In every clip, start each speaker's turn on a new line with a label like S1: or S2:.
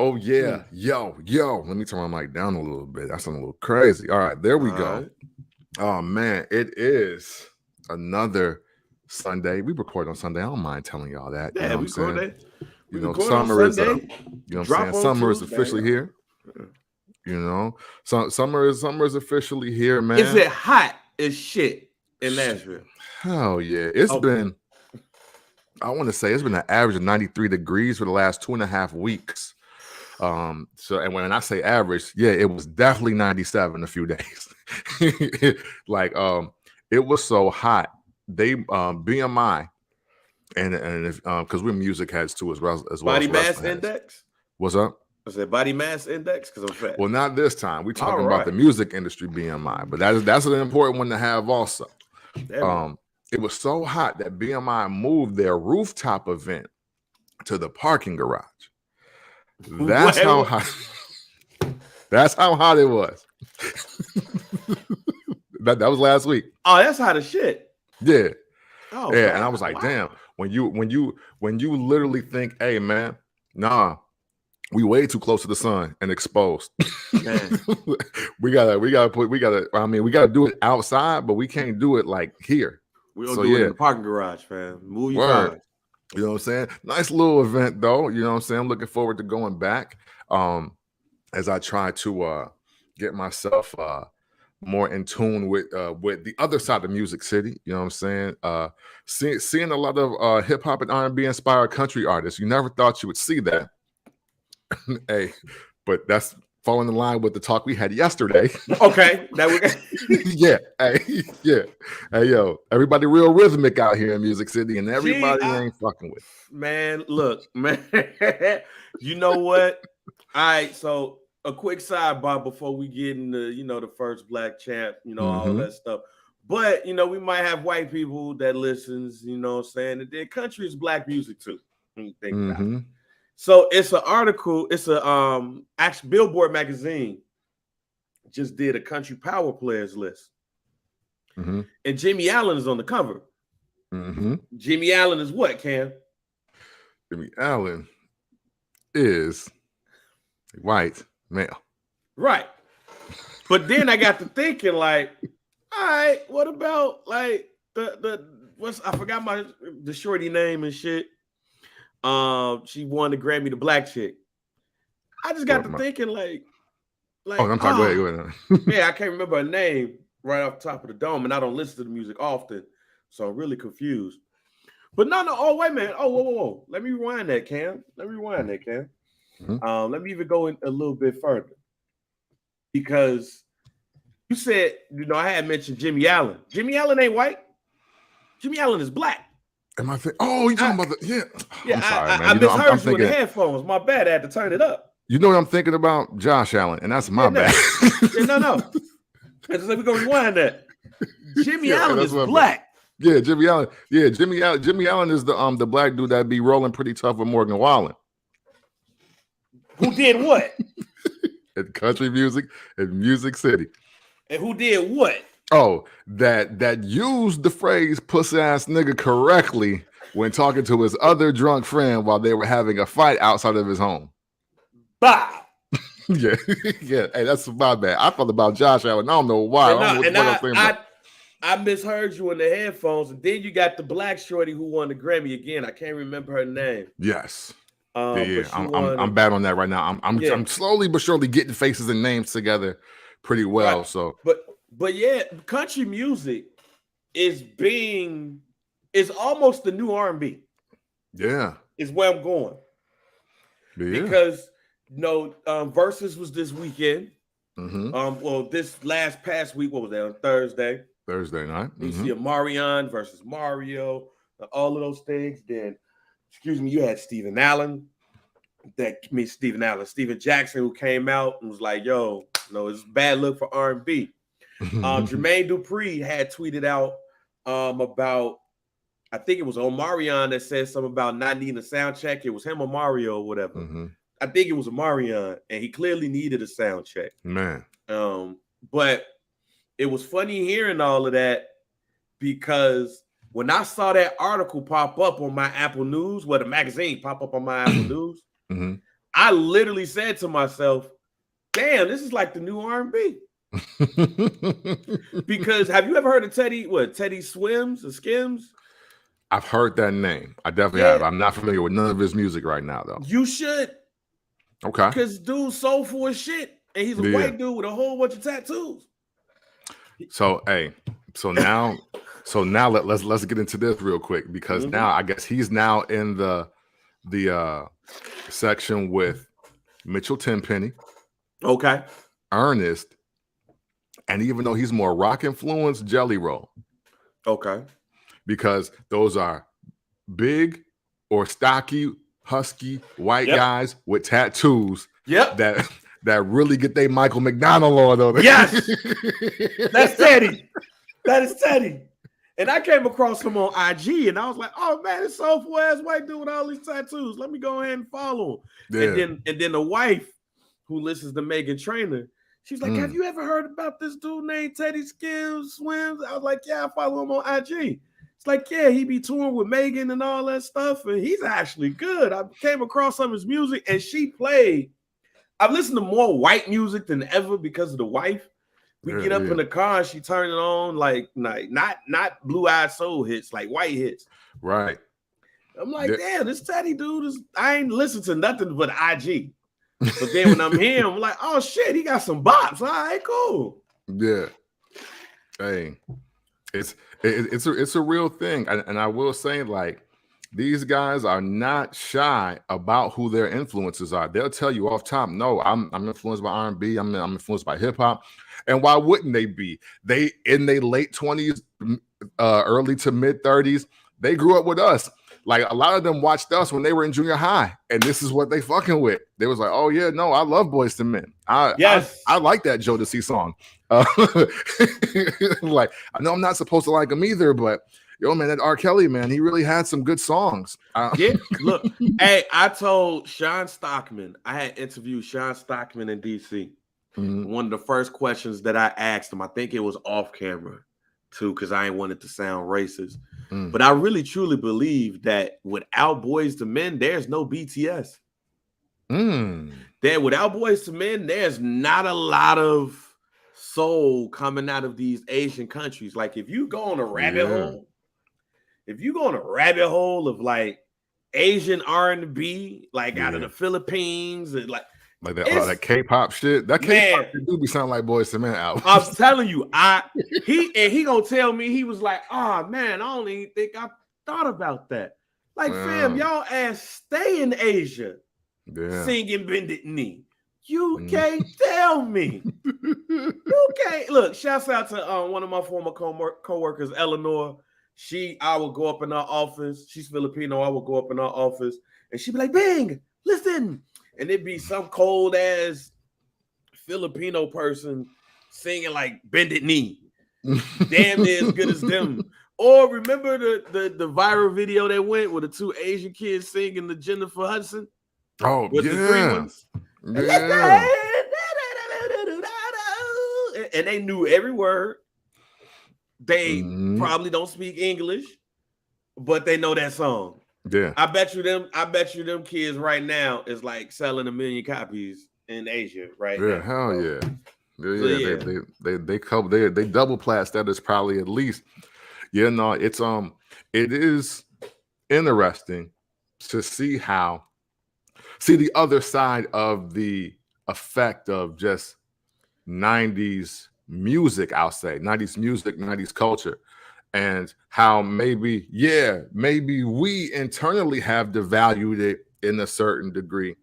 S1: Oh yeah, yo. Let me turn my mic down a little bit. That's a little crazy. All right, there we go.
S2: Right.
S1: Oh man, it is another Sunday. We record on Sunday. I don't mind telling y'all that. You
S2: Yeah,
S1: know what
S2: we
S1: I'm
S2: record
S1: saying?
S2: that. We
S1: You know,
S2: record on
S1: summer is
S2: Sunday.
S1: you know what I'm
S2: Drop
S1: saying?
S2: on
S1: Summer is
S2: Tuesday.
S1: officially here. You know, so summer is officially here, man.
S2: Is it hot as shit in Nashville?
S1: Hell yeah, it's been. I want to say it's been an average of 93 degrees for the last 2.5 weeks. So and when I say average, yeah, it was definitely 97 a few days. Like it was so hot. They BMI and if because we're music heads too as well as
S2: Body mass
S1: wrestling heads.
S2: index.
S1: What's up?
S2: I said body mass index because I'm fat.
S1: Well, not this time. We're talking
S2: All
S1: about the
S2: right.
S1: music industry BMI, but that's an important one to have also. It was so hot that BMI moved their rooftop event to the parking garage. That's how hot. That's how hot it was. that was last week.
S2: Oh, that's hot as shit.
S1: Yeah.
S2: Oh,
S1: yeah.
S2: God.
S1: And I was like, damn. When you literally think, hey man, nah, we way too close to the sun and exposed. we gotta do it outside, but we can't do it like here.
S2: We don't do it in the parking garage, fam. Move your cars.
S1: You know what I'm saying? Nice little event though. You know what I'm saying? I'm looking forward to going back. As I try to get myself more in tune with the other side of Music City. You know what I'm saying? Seeing a lot of hip hop and R&B inspired country artists. You never thought you would see that. Hey, but that's falling in line with the talk we had yesterday.
S2: Okay.
S1: Yeah. Hey, yo, everybody real rhythmic out here in Music City, and everybody ain't fucking with.
S2: Man, look, man. You know what? All right, so a quick sidebar before we get into, the first black champ, all that stuff. But, we might have white people that listens, you know what I'm saying? And their country is black music too. When you think about it. So it's an article, it's a actually Billboard magazine just did a country power players list. And Jimmy Allen is on the cover. Jimmy Allen is what, Cam?
S1: Jimmy Allen is white male.
S2: Right. But then I got to thinking, like, all right, what about like I forgot the shorty name and shit. She won the Grammy, the black chick. I just got to thinking, like
S1: I'm sorry, go ahead.
S2: Yeah, I can't remember her name right off the top of the dome, and I don't listen to the music often, so I'm really confused. But no, oh wait a minute. Oh, whoa. Let me rewind that, Cam. Let me even go in a little bit further. Because you said, I had mentioned Jimmy Allen. Jimmy Allen ain't white. Jimmy Allen is black.
S1: Am I you talking about
S2: Yeah,
S1: I'm sorry, man.
S2: I misheard you in the headphones. My bad. I had to turn it up.
S1: You know what I'm thinking about? Josh Allen, and that's my bad.
S2: No. We're gonna rewind that. Jimmy Allen is black.
S1: Yeah, Jimmy Allen. Yeah, Jimmy Allen is the black dude that be rolling pretty tough with Morgan Wallen.
S2: Who did what?
S1: In country music in Music City.
S2: And who did what?
S1: Oh, that used the phrase "pussy ass nigga" correctly when talking to his other drunk friend while they were having a fight outside of his home.
S2: Bah.
S1: Yeah. Hey, that's my bad. I thought about Josh Allen. I don't know why.
S2: I misheard you in the headphones, and then you got the black shorty who won the Grammy again. I can't remember her name.
S1: Yes. I'm bad on that right now. I'm slowly but surely getting faces and names together pretty well. Right. So,
S2: but yeah, country music is almost the new R&B.
S1: Yeah,
S2: is where I'm going. Yeah. Because Versus was this weekend. Well, this past week, what was that, on Thursday?
S1: Thursday night.
S2: You see Omarion versus Mario, all of those things. Then, you had Steven Jackson, who came out and was like, yo, it's a bad look for R&B. Jermaine Dupri had tweeted out about, I think it was Omarion that said something about not needing a sound check. It was him or Mario or whatever. I think it was Omarion, and he clearly needed a sound check.
S1: Man.
S2: But it was funny hearing all of that, because when I saw that article pop up on my Apple News, the magazine pop up on my Apple News, I literally said to myself, damn, this is like the new R&B. Because have you ever heard of Teddy Swims or Skims?
S1: I've heard that name. I definitely have. I'm not familiar with none of his music right now, though.
S2: You should.
S1: Okay.
S2: Because dude's soulful as shit. And he's a white dude with a whole bunch of tattoos.
S1: So now let's get into this real quick, because now I guess he's now in the section with Mitchell Tenpenny.
S2: Okay.
S1: Ernest, and even though he's more rock influenced, Jelly Roll.
S2: Okay.
S1: Because those are big or stocky, husky white guys with tattoos.
S2: Yep.
S1: That really get their Michael McDonald on, though.
S2: Yes. That's Teddy. That is Teddy. And I came across him on IG, and I was like, "Oh man, it's soulful ass white dude with all these tattoos. Let me go ahead and follow him." Yeah. And then the wife, who listens to Meghan Trainor, she's like, "Have you ever heard about this dude named Teddy Swims?" I was like, "Yeah, I follow him on IG." It's like, "Yeah, he be touring with Megan and all that stuff, and he's actually good." I came across some of his music, and she played. I've listened to more white music than ever because of the wife. We get up in the car and she turned it on like not blue-eyed soul hits, like white hits.
S1: Right.
S2: I'm like, damn, this Teddy dude is. I ain't listened to nothing but IG. But then when I'm here, I'm like, oh shit, he got some bops. All right, cool.
S1: Yeah. Hey, it's a real thing, and I will say, like, these guys are not shy about who their influences are. They'll tell you off top, no, I'm influenced by R&B. I'm influenced by hip hop. And why wouldn't they be? They in their late 20s, early to mid 30s. They grew up with us. Like, a lot of them watched us when they were in junior high, and this is what they fucking with. They was like, oh yeah, no, I love Boyz II Men. I like that Jodeci song. Like, I know I'm not supposed to like him either, but yo, man, that R. Kelly, man, he really had some good songs.
S2: Yeah, look, hey, I told Sean Stockman, I had interviewed Sean Stockman in DC. One of the first questions that I asked him, I think it was off camera too, because I ain't wanted to sound racist. But I really truly believe that without Boyz II Men, there's no BTS. That without Boyz II Men, there's not a lot of soul coming out of these Asian countries. Like, if you go on a rabbit hole, of like Asian R&B, like out of the Philippines, and like that
S1: K-pop shit. That K-pop shit do be sounding like Boyz II Men albums.
S2: I was telling you, he gonna tell me, he was like, oh man, I don't even think I thought about that. Like, fam, y'all ass stay in Asia singing Bended Knee. You can't tell me. You can't. Look, shouts out to one of my former co-workers, Eleanor. I would go up in her office. She's Filipino. I would go up in her office, and she'd be like, Bing, listen. And it'd be some cold ass Filipino person singing like Bended Knee. Damn near as good as them. Or remember the viral video that went with the two Asian kids singing the Jennifer Hudson?
S1: Oh,
S2: with
S1: yeah.
S2: The three ones.
S1: Yeah.
S2: And they knew every word. They probably don't speak English, but they know that song.
S1: Yeah.
S2: I bet you them kids right now is like selling 1 million copies in Asia right now.
S1: Yeah, hell yeah. They double plat that is probably at least. Yeah, no, it is interesting to see the other side of the effect of just 90s music, I'll say 90s music, 90s culture, and how maybe we internally have devalued it in a certain degree,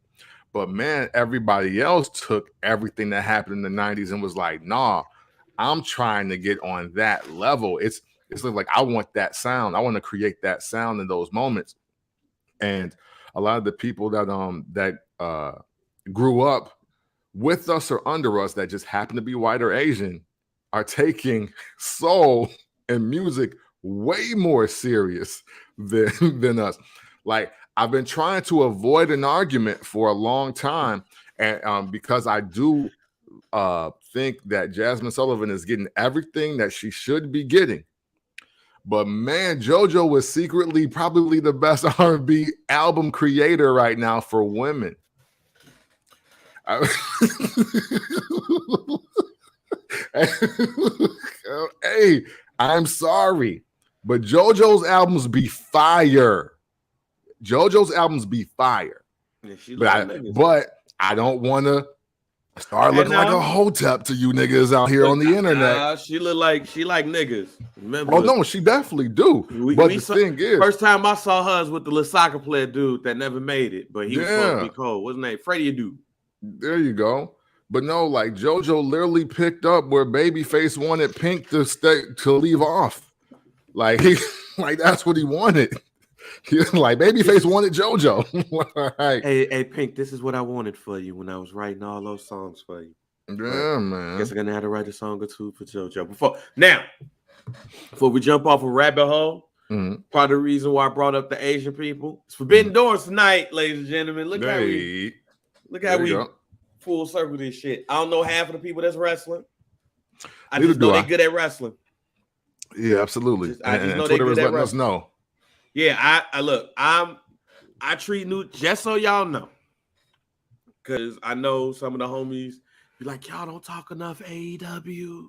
S1: but man, everybody else took everything that happened in the 90s and was like, nah, I'm trying to get on that level. It's like, I want that sound. I want to create that sound in those moments. And a lot of the people that grew up with us or under us that just happen to be white or Asian are taking soul and music way more serious than us. Like, I've been trying to avoid an argument for a long time, and because I do think that Jazmine Sullivan is getting everything that she should be getting. But man, JoJo was secretly probably the best R&B album creator right now for women. Hey, I'm sorry, but JoJo's albums be fire. JoJo's albums be fire.
S2: Yeah,
S1: But I don't want to start looking like a hotep to you niggas out here on the internet.
S2: She like niggas. Remember?
S1: Oh no, she definitely do. But the thing is,
S2: first time I saw her was with the little soccer player dude that never made it, but he was supposed to be cold. What's his name? Freddie dude.
S1: There you go. But no, like JoJo literally picked up where Babyface wanted Pink to leave off. Like like that's what he wanted. Like Babyface wanted JoJo.
S2: Like, hey, Pink, this is what I wanted for you when I was writing all those songs for you.
S1: Yeah, man.
S2: Guess I'm gonna have to write a song or two for JoJo. Before we jump off a rabbit hole, part of the reason why I brought up the Asian people, it's Forbidden Doors tonight, ladies and gentlemen. Look how we full circle this shit. I don't know half of the people that's wrestling. I just know they're good at wrestling.
S1: Yeah, absolutely. I just know they're good at wrestling. Know.
S2: Yeah, I treat new, just so y'all know, because I know some of the homies be like, y'all don't talk enough AEW.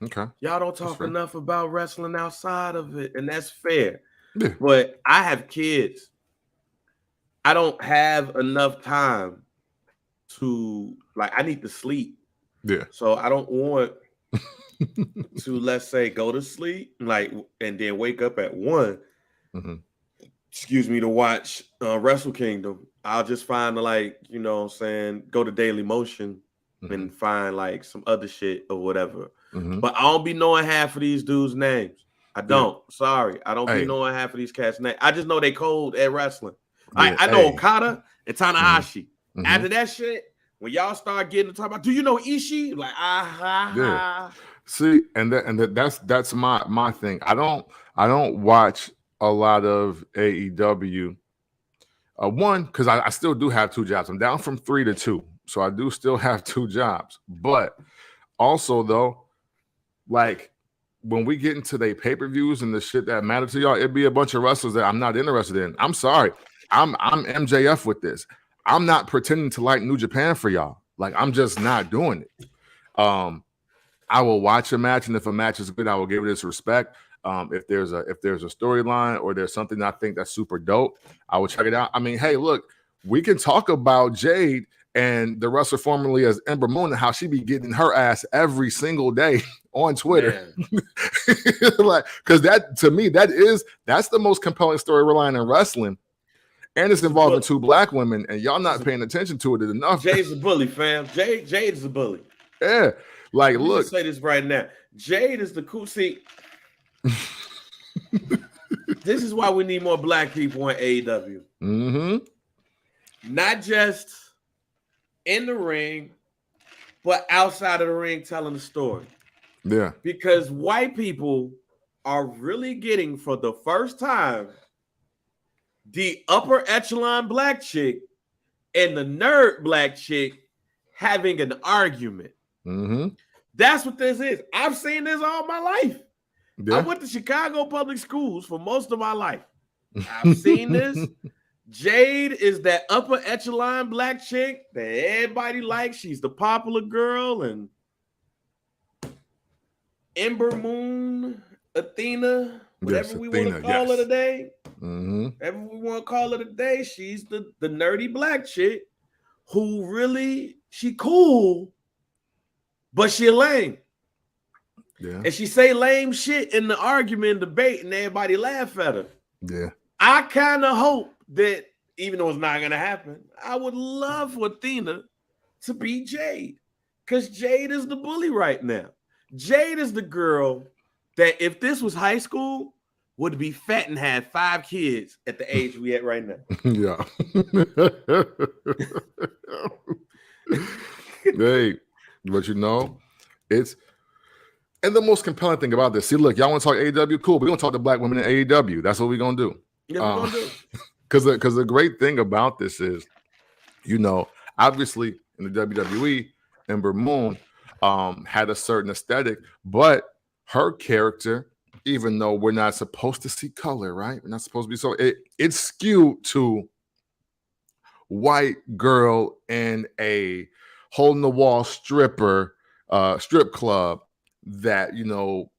S1: Okay.
S2: Y'all don't talk enough about wrestling outside of it, and that's fair. Yeah. But I have kids. I don't have enough time to, like, I need to sleep.
S1: Yeah.
S2: So I don't want to, let's say, go to sleep, like, and then wake up at 1. Excuse me, to watch Wrestle Kingdom. I'll just find, like, you know what I'm saying, go to Daily Motion and find like some other shit or whatever. But I don't be knowing half of these dudes' names. I don't. Yeah. Sorry. I don't be knowing half of these cats' names. I just know they cold at wrestling. Yeah. I know Okada and Tanahashi. After that shit, when y'all start getting to talk about, do you know Ishii? Like,
S1: Yeah. See, and that's my thing. I don't watch a lot of AEW. One, because I still do have 2 jobs. I'm down from 3 to 2. So I do still have 2 jobs. But also, though, like when we get into the pay-per-views and the shit that matter to y'all, it'd be a bunch of wrestlers that I'm not interested in. I'm sorry. I'm MJF with this. I'm not pretending to like New Japan for y'all. Like, I'm just not doing it. I will watch a match, and if a match is good, I will give it its respect. If there's a storyline or there's something I think that's super dope, I will check it out. I mean, hey, look, we can talk about Jade and the wrestler formerly as Ember Moon and how she be getting her ass every single day on Twitter. Like, because that, to me, that's the most compelling storyline in wrestling. And it's involving 2 black women, and y'all not paying attention to it enough.
S2: Jade's a bully, fam. Jade's a bully.
S1: Yeah. Like, look.
S2: Say this right now. Jade is the cool. See, this is why we need more black people in AEW. Not just in the ring, but outside of the ring telling the story.
S1: Yeah.
S2: Because white people are really getting, for the first time, the upper echelon black chick and the nerd black chick having an argument. That's what this is. I've seen this all my life. Yeah. I went to Chicago public schools for most of my life. I've seen this. Jade is that upper echelon black chick that everybody likes. She's the popular girl, and Ember Moon, Athena, whatever we want to call her today. Whatever we want to call her today, she's the nerdy black chick who really, she cool, but she lame.
S1: Yeah.
S2: And she say lame shit in the argument, debate, and everybody laugh at her.
S1: Yeah.
S2: I kind of hope that, even though it's not going to happen, I would love for Athena to be Jade, because Jade is the bully right now. Jade is the girl that, if this was high school, would be fat and have 5 kids at the age we at right now.
S1: Yeah. Hey, but you know, and the most compelling thing about this, see, look, y'all want to talk AEW? Cool. We're going to talk to black women in AEW. That's what we're going to do.
S2: Yeah, we're going to do.
S1: Because the great thing about this is, you know, obviously in the WWE, Ember Moon had a certain aesthetic, but her character, even though we're not supposed to see color, right? We're not supposed to be, so it's skewed to white girl in a hole in the wall strip club that, you know,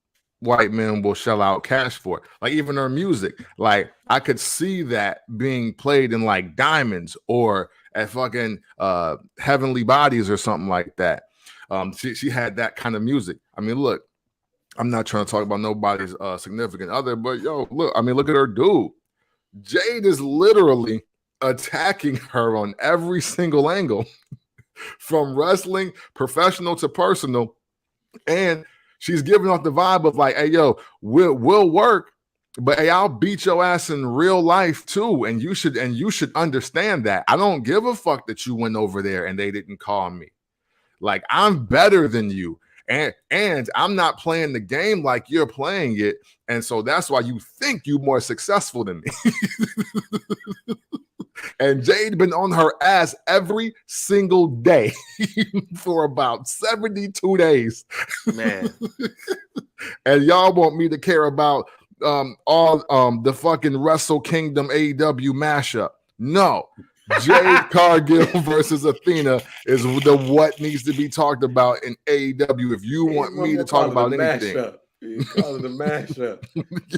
S1: white men will shell out cash for. Like even her music, like I could see that being played in like Diamonds or at fucking Heavenly Bodies or something like that. She had that kind of music. I mean, look, I'm not trying to talk about nobody's significant other, but yo, look, I mean, look at her dude. Jade is literally attacking her on every single angle, from wrestling, professional to personal, and she's giving off the vibe of like, hey, yo, we'll work, but hey, I'll beat your ass in real life too. And you should understand that. I don't give a fuck that you went over there and they didn't call me. Like, I'm better than you. And I'm not playing the game like you're playing it. And so that's why you think you're more successful than me. And Jade been on her ass every single day for about 72 days.
S2: Man.
S1: And y'all want me to care about all the fucking Wrestle Kingdom AEW mashup. No. Jade Cargill versus Athena is what needs to be talked about in AEW if you want me to talk about anything.
S2: You call it a mashup.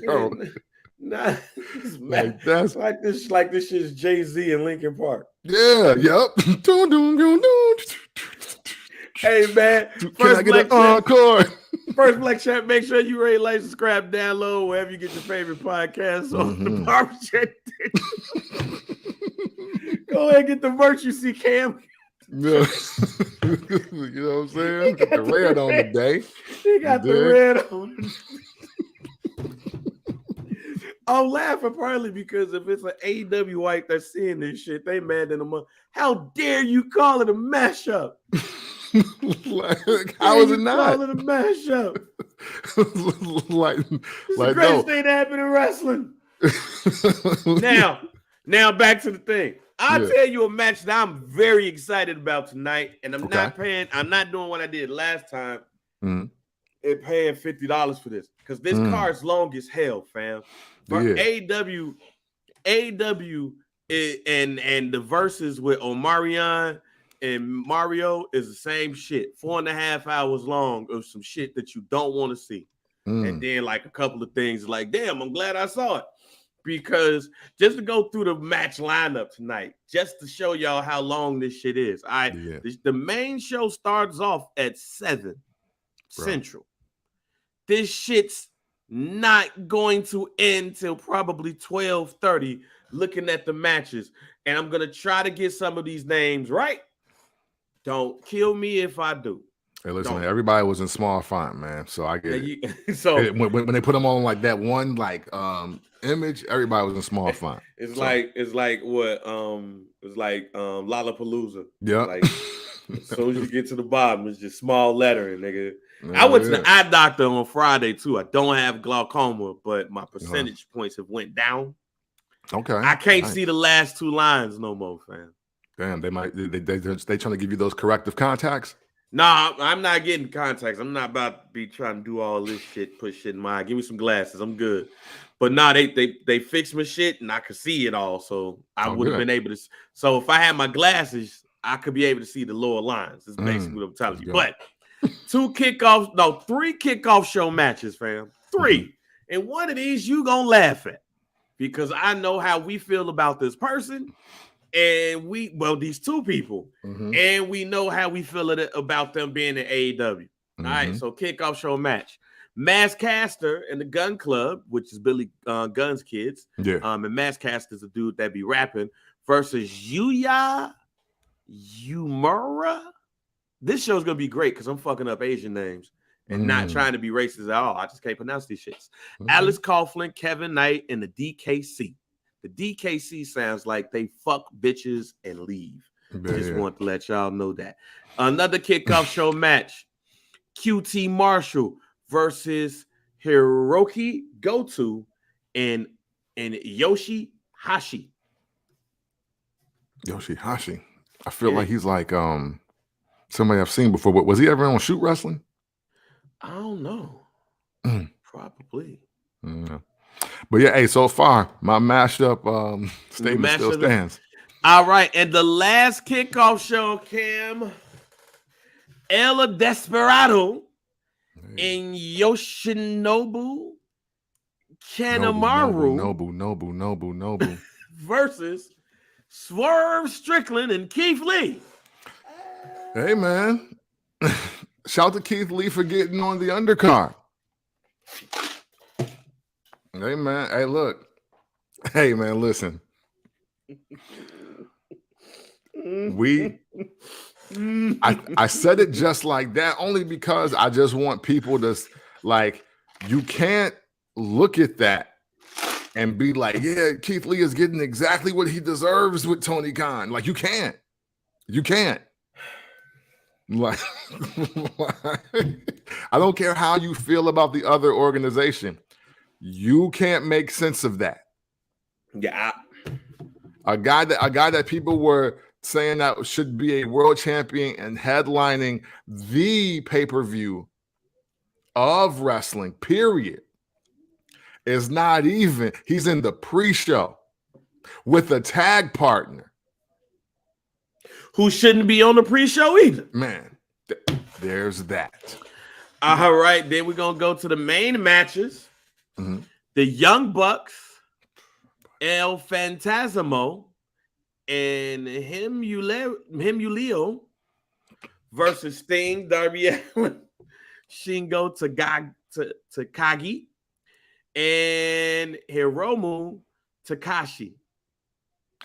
S1: Yo.
S2: Nah, like that's like this shit's Jay-Z and Linkin Park.
S1: Yeah, yep.
S2: Hey man,
S1: can I get an encore?
S2: First Black Chat, make sure you rate, like, subscribe, download wherever you get your favorite podcasts on the Barbershop. Go ahead and get the merch, you see, Cam.
S1: Yeah. You know what I'm saying? Got the red on today.
S2: He got the red on. I'm laughing partly because if it's an AEW white that's seeing this shit, they mad in a month. How dare you call it a mashup?
S1: Like, how is it not?
S2: Call it a mashup.
S1: like
S2: the greatest thing that happened in wrestling. Now back to the thing. I'll tell you a match that I'm very excited about tonight, and I'm not doing what I did last time. And paying $50 for this because this card's long as hell, fam. For AEW and the verses with Omarion and Mario is the same shit. 4.5 hours long of some shit that you don't want to see. And then like a couple of things like, damn, I'm glad I saw it. Because just to go through the match lineup tonight, just to show y'all how long this shit is. The main show starts off at 7 Central. This shit's not going to end till probably 12:30 looking at the matches. And I'm going to try to get some of these names right. Don't kill me if I do.
S1: Hey, listen, man, everybody was in small font, man. So I get it. So when they put them on like that one image, everybody was in small font.
S2: It's like Lollapalooza.
S1: Yeah.
S2: Like as soon as you get to the bottom, it's just small lettering, nigga. I went to the eye doctor on Friday too. I don't have glaucoma, but my percentage points have went down.
S1: Okay.
S2: I can't see the last 2 lines no more, fam.
S1: Damn, they trying to give you those corrective contacts?
S2: Nah, I'm not getting contacts. I'm not about to be trying to do all this shit, put shit in my eye. Give me some glasses. I'm good. But nah, they fixed my shit and I could see it all. So I would have been able to. So if I had my glasses, I could be able to see the lower lines. That's basically what I'm telling you. But 3 kickoff show matches, fam. 3. And one of these you gonna laugh at because I know how we feel about this person. And these 2 people, and we know how we feel about them being in AEW. All right, so kickoff show match. Mass Caster and the Gun Club, which is Billy Gunn's kids. Yeah. And Mass Caster's a dude that be rapping versus Yuya Uemura. This show's gonna be great because I'm fucking up Asian names and not trying to be racist at all. I just can't pronounce these shits. Alex Coughlin, Kevin Knight, and the DKC. The DKC sounds like they fuck bitches and leave. Just want to let y'all know that. Another kickoff show match. QT Marshall versus Hiroki Goto and Yoshi-Hashi.
S1: Yoshi-Hashi. I feel like he's like somebody I've seen before. Was he ever on Shoot Wrestling?
S2: I don't know. Probably.
S1: But yeah, hey, so far my mashup statement still stands.
S2: All right, and the last kickoff show, Cam, El Desperado and Yoshinobu Kanemaru
S1: Nobu.
S2: versus Swerve Strickland and Keith Lee.
S1: Hey, man. Shout to Keith Lee for getting on the undercard. Hey, man. Hey, look. Hey, man, listen. I said it just like that only because I just want people to, like, you can't look at that and be like, yeah, Keith Lee is getting exactly what he deserves with Tony Khan. Like, you can't. Like, I don't care how you feel about the other organization. You can't make sense of that.
S2: Yeah.
S1: A guy that people were saying that should be a world champion and headlining the pay-per-view of wrestling, period, is not even. He's in the pre-show with a tag partner
S2: who shouldn't be on the pre-show either.
S1: Man, there's that.
S2: All right, then we're going to go to the main matches.
S1: Mm-hmm.
S2: The Young Bucks, El Fantasmo, and Himuleo versus Sting, Darby Allin, Shingo Takagi, and Hiromu Takahashi.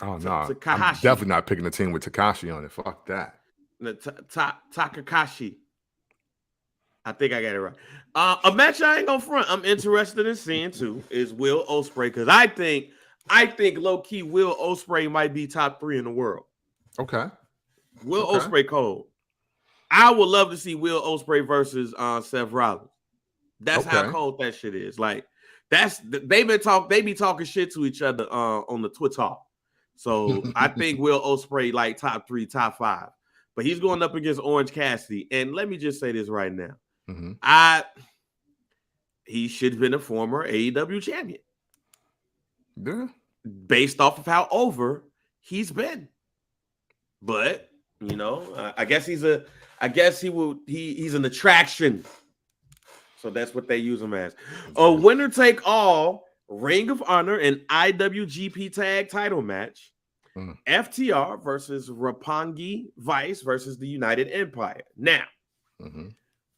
S1: Oh, no. I'm definitely not picking a team with Takashi on it. Fuck that.
S2: Takakashi. I think I got it right. A match I ain't gonna front. I'm interested in seeing too is Will Ospreay, because I think low key Will Ospreay might be top 3 in the world.
S1: Okay.
S2: Ospreay cold. I would love to see Will Ospreay versus Seth Rollins. That's how cold that shit is. Like they be talking shit to each other on the Twitter. So I think Will Ospreay like top 3, top 5. But he's going up against Orange Cassidy. And let me just say this right now.
S1: Mm-hmm.
S2: He should have been a former AEW champion.
S1: Yeah.
S2: Based off of how over he's been. But, you know, I guess he's an attraction. So that's what they use him as. A winner take all Ring of Honor and IWGP tag title match. FTR versus Roppongi Vice versus the United Empire. Now,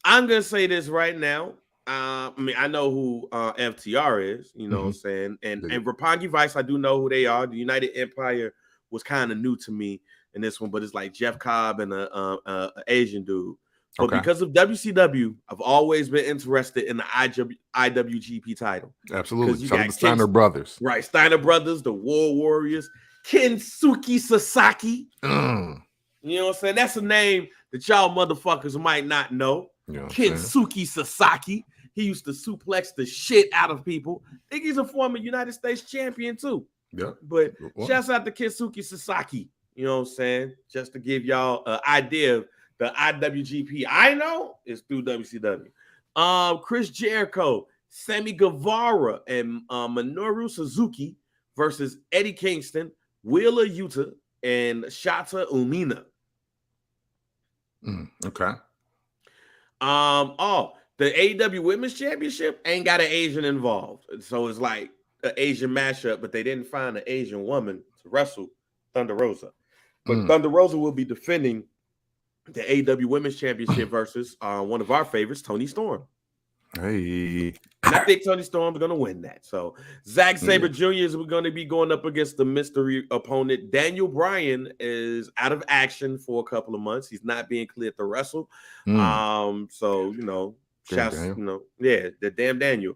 S2: I'm going to say this right now. I mean, I know who FTR is, you know what I'm saying? And Roppongi Vice, I do know who they are. The United Empire was kind of new to me in this one, but it's like Jeff Cobb and an Asian dude. But because of WCW, I've always been interested in the IWGP title.
S1: Absolutely. Some of the Steiner brothers.
S2: Right. Steiner brothers, the War Warriors, Kensuke Sasaki. You know what I'm saying? That's a name that y'all motherfuckers might not know. You know Kensuke Sasaki. He used to suplex the shit out of people. I think he's a former United States champion too.
S1: Yeah.
S2: But shouts out to Kensuke Sasaki. You know what I'm saying? Just to give y'all an idea of the IWGP I know is through WCW. Chris Jericho, Sammy Guevara, and Minoru Suzuki versus Eddie Kingston, Wheeler Yuta, and Shota Umino.
S1: Okay.
S2: The AEW Women's Championship ain't got an Asian involved. So it's like an Asian mashup, but they didn't find an Asian woman to wrestle Thunder Rosa. But Thunder Rosa will be defending the AEW Women's Championship versus one of our favorites, Toni Storm.
S1: Hey.
S2: And I think Toni Storm's going to win that. So Zack Sabre Jr. is going to be going up against the mystery opponent. Daniel Bryan is out of action for a couple of months. He's not being cleared to wrestle. So, you know, the damn Daniel.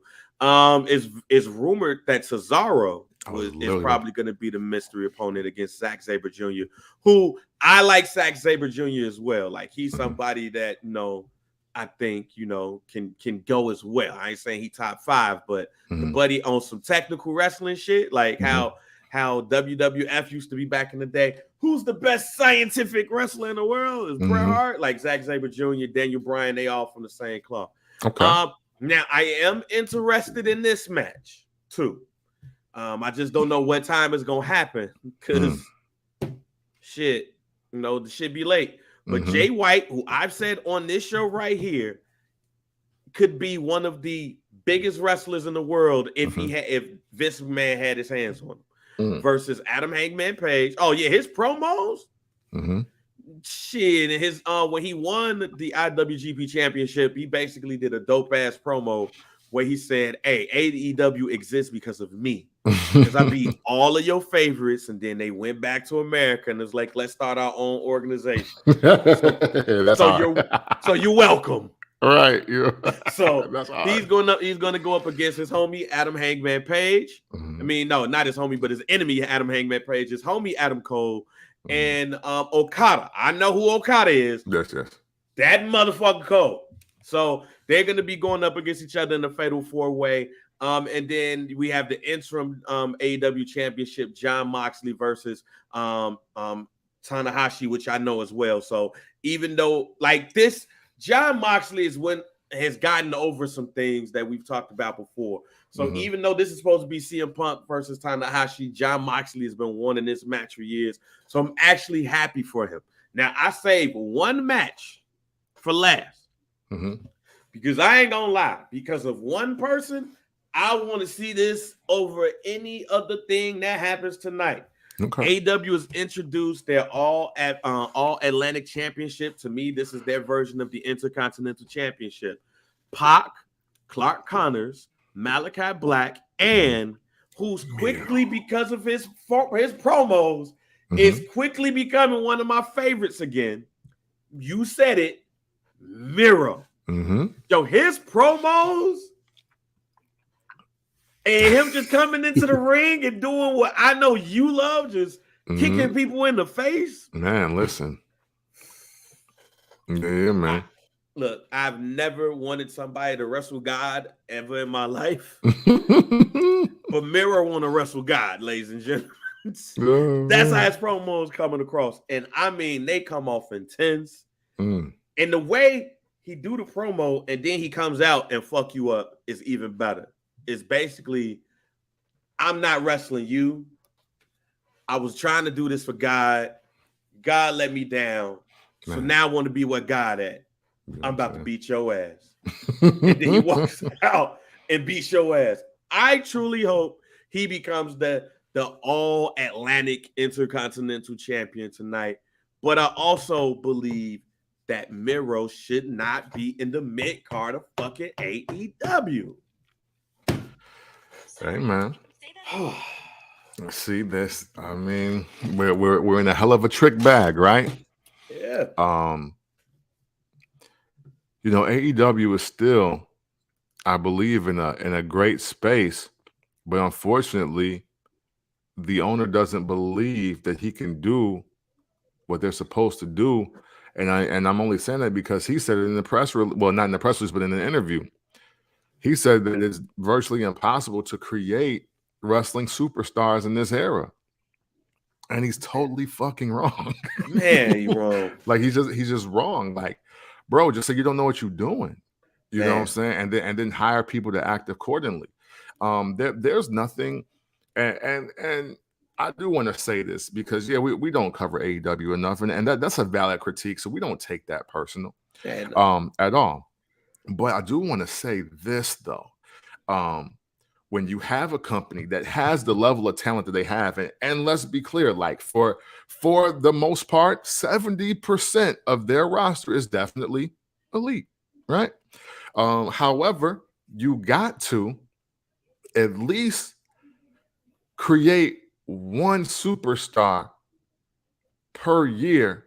S2: Is rumored that Cesaro is probably going to be the mystery opponent against Zack Sabre Jr., who I like Zack Sabre Jr. as well. Like, he's somebody that, you know, I think, you know, can go as well. I ain't saying he top 5, but the buddy on some technical wrestling shit, like how WWF used to be back in the day. Who's the best scientific wrestler in the world? Is Bret Hart, like Zack Sabre Jr., Daniel Bryan, they all from the same cloth.
S1: Okay.
S2: Now I am interested in this match too. I just don't know what time it's gonna happen because shit, the shit be late. But Jay White, who I've said on this show right here, could be one of the biggest wrestlers in the world if Vince McMahon had his hands on him. Versus Adam Hangman Page. Oh yeah, his promos. Shit, and his when he won the IWGP Championship, he basically did a dope ass promo where he said, "Hey, AEW exists because of me, because I beat all of your favorites, and then they went back to America and it's like, let's start our own organization." So you're welcome.
S1: Right. Yeah.
S2: So he's gonna go up against his homie Adam Hangman Page. I mean, no, not his homie, but his enemy Adam Hangman Page, his homie Adam Cole, and Okada. I know who Okada is.
S1: Yes.
S2: That motherfucker Cole. So they're gonna be going up against each other in a fatal 4-way. And then we have the interim AEW championship, Jon Moxley versus Tanahashi, which I know as well. So even though like this, Jon Moxley has gotten over some things that we've talked about before. So even though this is supposed to be CM Punk versus Tanahashi, Jon Moxley has been wanting this match for years. So I'm actually happy for him. Now I saved one match for last because I ain't gonna lie, because of one person, I want to see this over any other thing that happens tonight.
S1: Okay.
S2: AEW has introduced their all Atlantic Championship. To me, this is their version of the Intercontinental Championship. Pac, Clark Connors, Malachi Black, and who's quickly, because of his promos, is quickly becoming one of my favorites again. You said it, Miro. Yo, his promos and him just coming into the ring and doing what I know you love, just kicking people in the face.
S1: Man, listen. Yeah, man.
S2: Look, I've never wanted somebody to wrestle God ever in my life. But Miro want to wrestle God, ladies and gentlemen. That's how his promos coming across. And I mean, they come off intense. And the way he do the promo and then he comes out and fuck you up is even better. It's basically, I'm not wrestling you. I was trying to do this for God. God let me down. So now I want to be what God at. I'm about to beat your ass. And then he walks out and beats your ass. I truly hope he becomes the all Atlantic Intercontinental Champion tonight. But I also believe that Miro should not be in the mid card of fucking AEW.
S1: Hey, man. See this? I mean, we're in a hell of a trick bag, right?
S2: Yeah.
S1: AEW is still, I believe, in a great space, but unfortunately, the owner doesn't believe that he can do what they're supposed to do. And I'm only saying that because he said it in the press release. Well, not in the press release, but in an interview. He said that it's virtually impossible to create wrestling superstars in this era. And he's totally fucking wrong.
S2: Man, you're wrong.
S1: Like he's just wrong. Like, bro, just say you don't know what you're doing. You know what I'm saying? And then hire people to act accordingly. There's nothing, and I do want to say this because we don't cover AEW enough, and that's a valid critique, so we don't take that personal at all. But I do want to say this though. When you have a company that has the level of talent that they have, and let's be clear, like for the most part, 70% of their roster is definitely elite, right? However, you got to at least create one superstar per year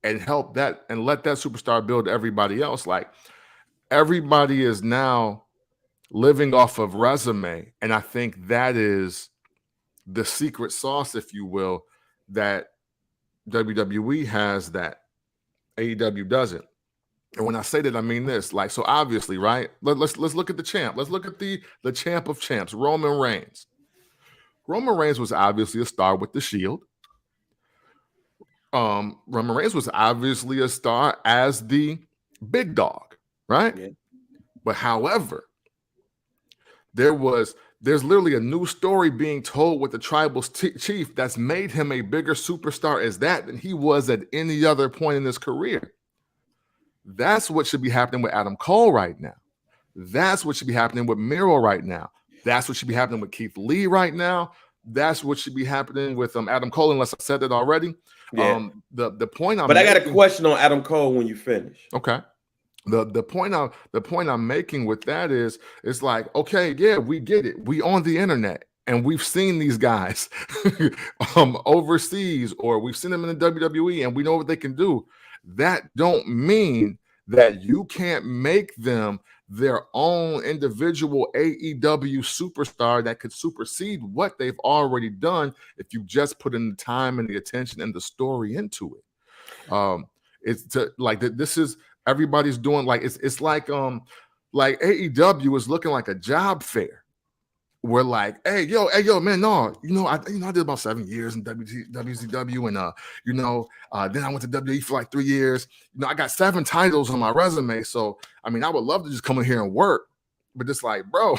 S1: and help that and let that superstar build everybody else. Like everybody is now living off of resume. And I think that is the secret sauce, if you will, that WWE has that AEW doesn't. And when I say that, I mean this. Like, so obviously, right? Let's look at the champ. Let's look at the champ of champs, Roman Reigns. Roman Reigns was obviously a star with the Shield. Roman Reigns was obviously a star as the big dog, right? Yeah. But however, there was there's literally a new story being told with the tribal chief that's made him a bigger superstar as that than he was at any other point in his career. That's what should be happening with Adam Cole right now. That's what should be happening with Miro right now. That's what should be happening with Keith Lee right now. That's what should be happening with Adam Cole, unless I said that already.
S2: Yeah.
S1: The point I'm
S2: But I got
S1: making,
S2: a question on Adam Cole when you finish.
S1: Okay. The point I'm making with that is, it's like, okay, yeah, we get it. We on the internet and we've seen these guys overseas, or we've seen them in the WWE and we know what they can do. That don't mean that you can't make them their own individual AEW superstar that could supersede what they've already done if you just put in the time and the attention and the story into it. It's to, like, this is, everybody's doing, like, it's like AEW is looking like a job fair. We're like, hey yo, man, no, I did about 7 years in WCW, and then I went to WWE for like 3 years. I got 7 titles on my resume, so I mean, I would love to just come in here and work, but it's like, bro,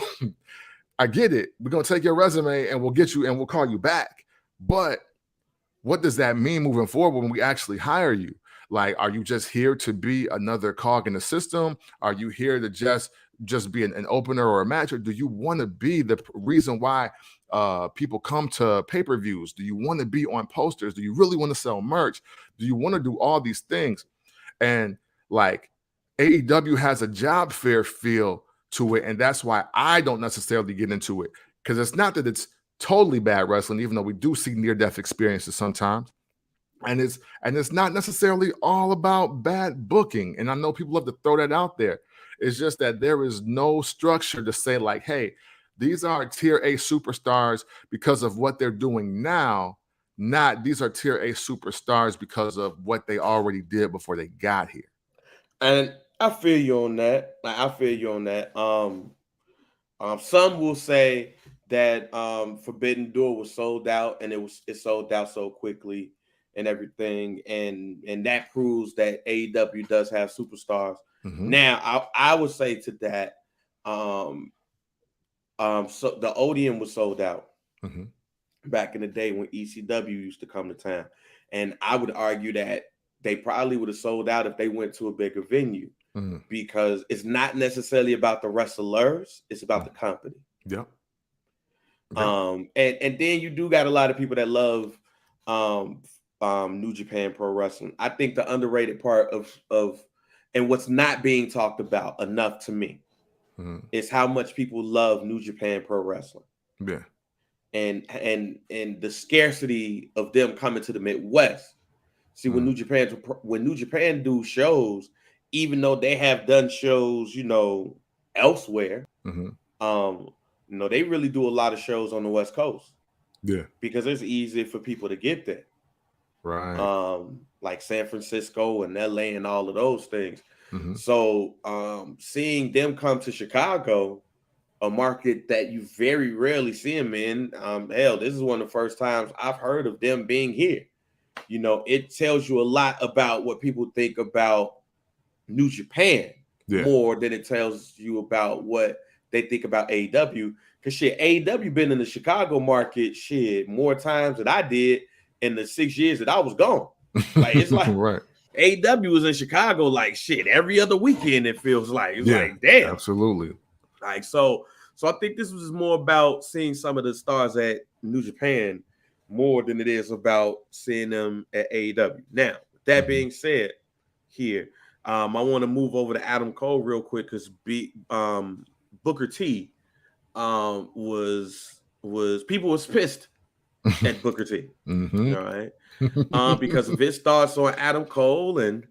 S1: I get it. We're gonna take your resume and we'll get you and we'll call you back, but what does that mean moving forward when we actually hire you? Like, are you just here to be another cog in the system? Are you here to just be an opener or a match? Or do you want to be the reason why people come to pay-per-views? Do you want to be on posters? Do you really want to sell merch? Do you want to do all these things? And like, AEW has a job fair feel to it. And that's why I don't necessarily get into it. Because it's not that it's totally bad wrestling, even though we do see near-death experiences sometimes. And it's not necessarily all about bad booking. And I know people love to throw that out there. It's just that there is no structure to say, like, hey, these are tier A superstars because of what they're doing now. Not these are tier A superstars because of what they already did before they got here.
S2: And I feel you on that. Some will say that Forbidden Door was sold out, and it sold out so quickly and everything, and that proves that AEW does have superstars. Mm-hmm. Now, I would say to that, so the Odeon was sold out back in the day when ECW used to come to town, and I would argue that they probably would have sold out if they went to a bigger venue, because it's not necessarily about the wrestlers; it's about the company.
S1: Yeah.
S2: And then you do got a lot of people that love New Japan Pro Wrestling. I think the underrated part of and what's not being talked about enough to me is how much people love New Japan Pro Wrestling.
S1: Yeah.
S2: And the scarcity of them coming to the Midwest. See, when New Japan do shows, even though they have done shows, elsewhere, they really do a lot of shows on the West Coast.
S1: Yeah.
S2: Because it's easy for people to get there.
S1: Right.
S2: Like San Francisco and LA and all of those things. So seeing them come to Chicago, a market that you very rarely see them in, hell, this is one of the first times I've heard of them being here. It tells you a lot about what people think about New Japan more than it tells you about what they think about AEW. Because AEW been in the Chicago market more times than I did in the 6 years that I was gone. Like, it's like
S1: right.
S2: AEW was in Chicago like every other weekend. It feels like like, damn,
S1: absolutely.
S2: Like, so I think this was more about seeing some of the stars at New Japan more than it is about seeing them at AEW. Now, with that being said, here, I want to move over to Adam Cole real quick because Booker T was people was pissed at Booker T. All right. Because of his thoughts on Adam Cole, and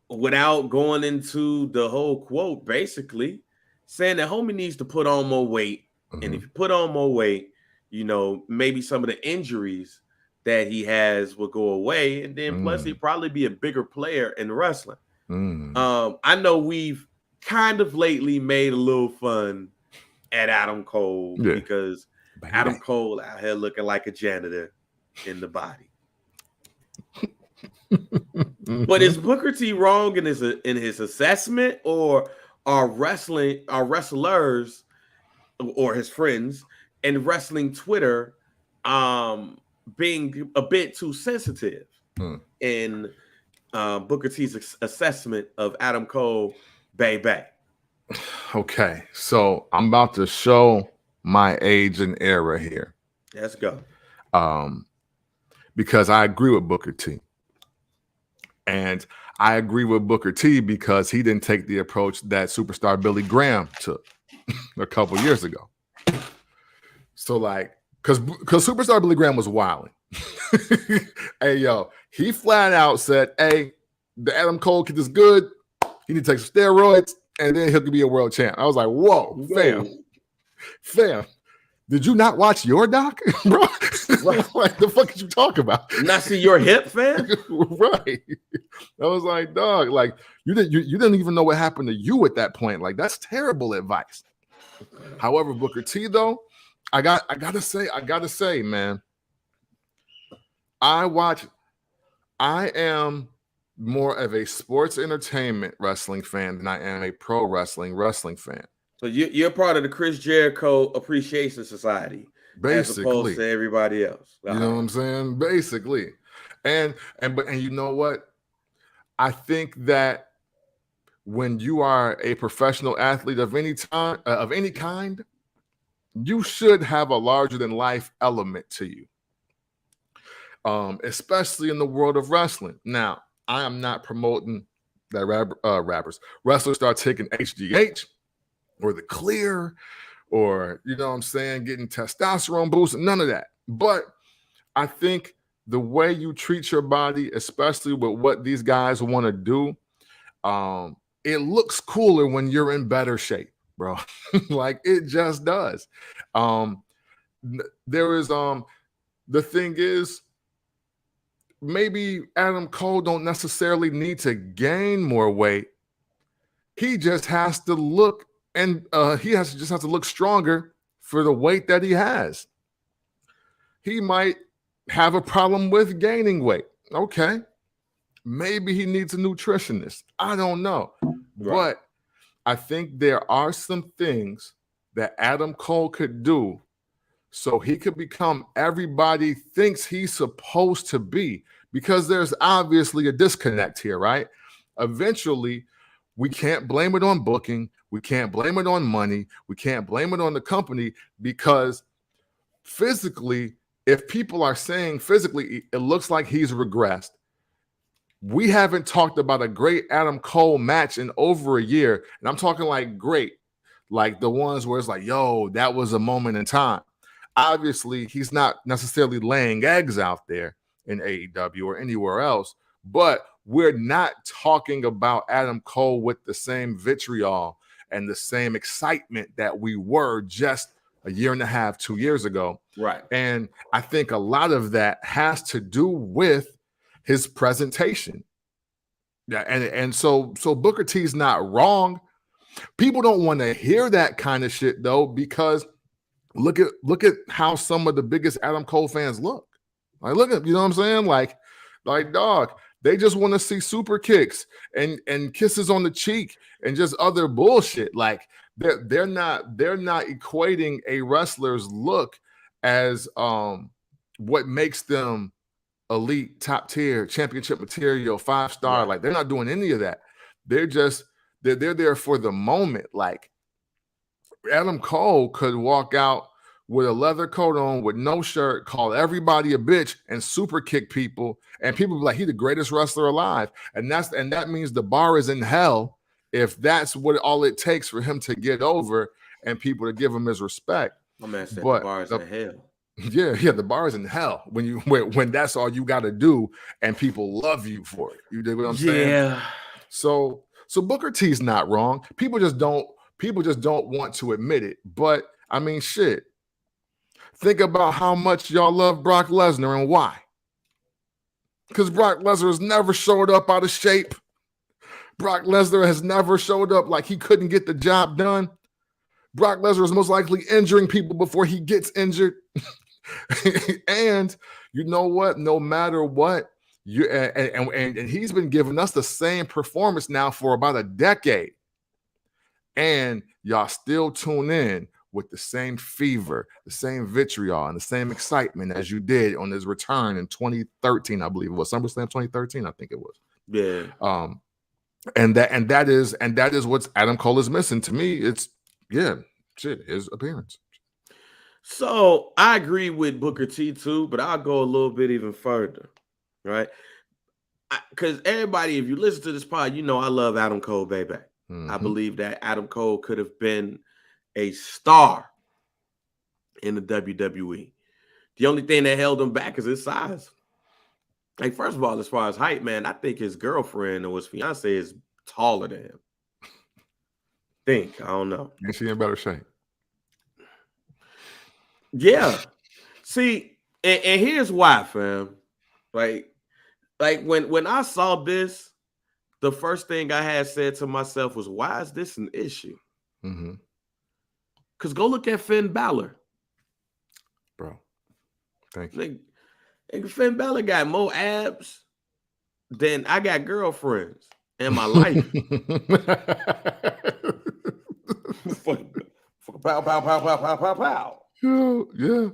S2: without going into the whole quote, basically saying that homie needs to put on more weight. And if you put on more weight, maybe some of the injuries that he has will go away. And then plus he'd probably be a bigger player in wrestling. I know we've kind of lately made a little fun at Adam Cole because Adam Cole out here looking like a janitor in the body. But is Booker T wrong in his assessment, or are wrestlers or his friends and wrestling Twitter being a bit too sensitive in Booker T's assessment of Adam Cole, Bay Bay.
S1: Okay, so I'm about to show my age and era here.
S2: Let's go.
S1: Because I agree with Booker T. And I agree with Booker T because he didn't take the approach that superstar Billy Graham took a couple years ago. So like, because superstar Billy Graham was wilding. Hey, yo, he flat out said, hey, the Adam Cole kid is good. He need to take some steroids, and then he could be a world champ. I was like, whoa, fam. Did you not watch your doc, bro? Like, the fuck did you talk about?
S2: Not see your hip, fam?
S1: Right. I was like, dog, like you didn't even know what happened to you at that point. Like, that's terrible advice. However, Booker T, though, I gotta say, man, I am more of a sports entertainment wrestling fan than I am a pro wrestling fan.
S2: So you're part of the Chris Jericho Appreciation Society,
S1: basically,
S2: as opposed to everybody else.
S1: You know what I'm saying? Basically, and you know what? I think that when you are a professional athlete of any kind, you should have a larger than life element to you, especially in the world of wrestling. Now, I am not promoting that wrestlers start taking HGH or the clear, or, you know what I'm saying, getting testosterone boosts, none of that. But I think the way you treat your body, especially with what these guys want to do, it looks cooler when you're in better shape, bro. Like, it just does. There is the thing is, maybe Adam Cole don't necessarily need to gain more weight. He just has to look, and he has to look stronger for the weight that he has. He might have a problem with gaining weight. Okay. Maybe he needs a nutritionist. I don't know. Right. But I think there are some things that Adam Cole could do so he could become everybody thinks he's supposed to be, because there's obviously a disconnect here, right? Eventually, we can't blame it on booking. We can't blame it on money. We can't blame it on the company, because physically, if people are saying physically, it looks like he's regressed. We haven't talked about a great Adam Cole match in over a year. And I'm talking like great, like the ones where it's like, yo, that was a moment in time. Obviously, he's not necessarily laying eggs out there in AEW or anywhere else, but we're not talking about Adam Cole with the same vitriol and the same excitement that we were just a year and a half, 2 years ago.
S2: Right.
S1: And I think a lot of that has to do with his presentation. Yeah, and so Booker T's not wrong. People don't want to hear that kind of shit, though, because look at how some of the biggest Adam Cole fans look. Like, look at, you know what I'm saying? Like dog, they just want to see super kicks and kisses on the cheek and just other bullshit. Like, they're not equating a wrestler's look as what makes them elite, top tier, championship material, 5-star. Yeah. Like, they're not doing any of that. They're there for the moment. Like, Adam Cole could walk out with a leather coat on, with no shirt, call everybody a bitch, and super kick people, and people be like, he's the greatest wrestler alive. And that means the bar is in hell if that's what all it takes for him to get over and people to give him his respect.
S2: My man said the bar is in hell.
S1: Yeah, the bar is in hell when that's all you got to do, and people love you for it. You dig what I'm saying?
S2: Yeah.
S1: So Booker T's not wrong. People just don't want to admit it. But I mean, shit. Think about how much y'all love Brock Lesnar and why. Because Brock Lesnar has never showed up out of shape. Brock Lesnar has never showed up like he couldn't get the job done. Brock Lesnar is most likely injuring people before he gets injured. And you know what? No matter what, and he's been giving us the same performance now for about a decade. And y'all still tune in with the same fever, the same vitriol, and the same excitement as you did on his return in 2013, I believe it was SummerSlam 2013. I think it was.
S2: Yeah.
S1: And that is what Adam Cole is missing to me. It's his appearance.
S2: So I agree with Booker T too, but I'll go a little bit even further, right? Because everybody, if you listen to this pod, you know I love Adam Cole, baby. I believe that Adam Cole could have been a star in the WWE. The only thing that held him back is his size. Like, first of all, as far as height, man, I think his girlfriend or his fiance is taller than him. I don't know.
S1: Is she in better shape?
S2: Yeah. See, and here's why, fam. Like when I saw this, the first thing I had said to myself was, why is this an issue? Because go look at Finn Balor.
S1: Bro, thank you.
S2: Like, Finn Balor got more abs than I got girlfriends in my life. Pow, pow, pow, pow, pow, pow, pow.
S1: Yeah.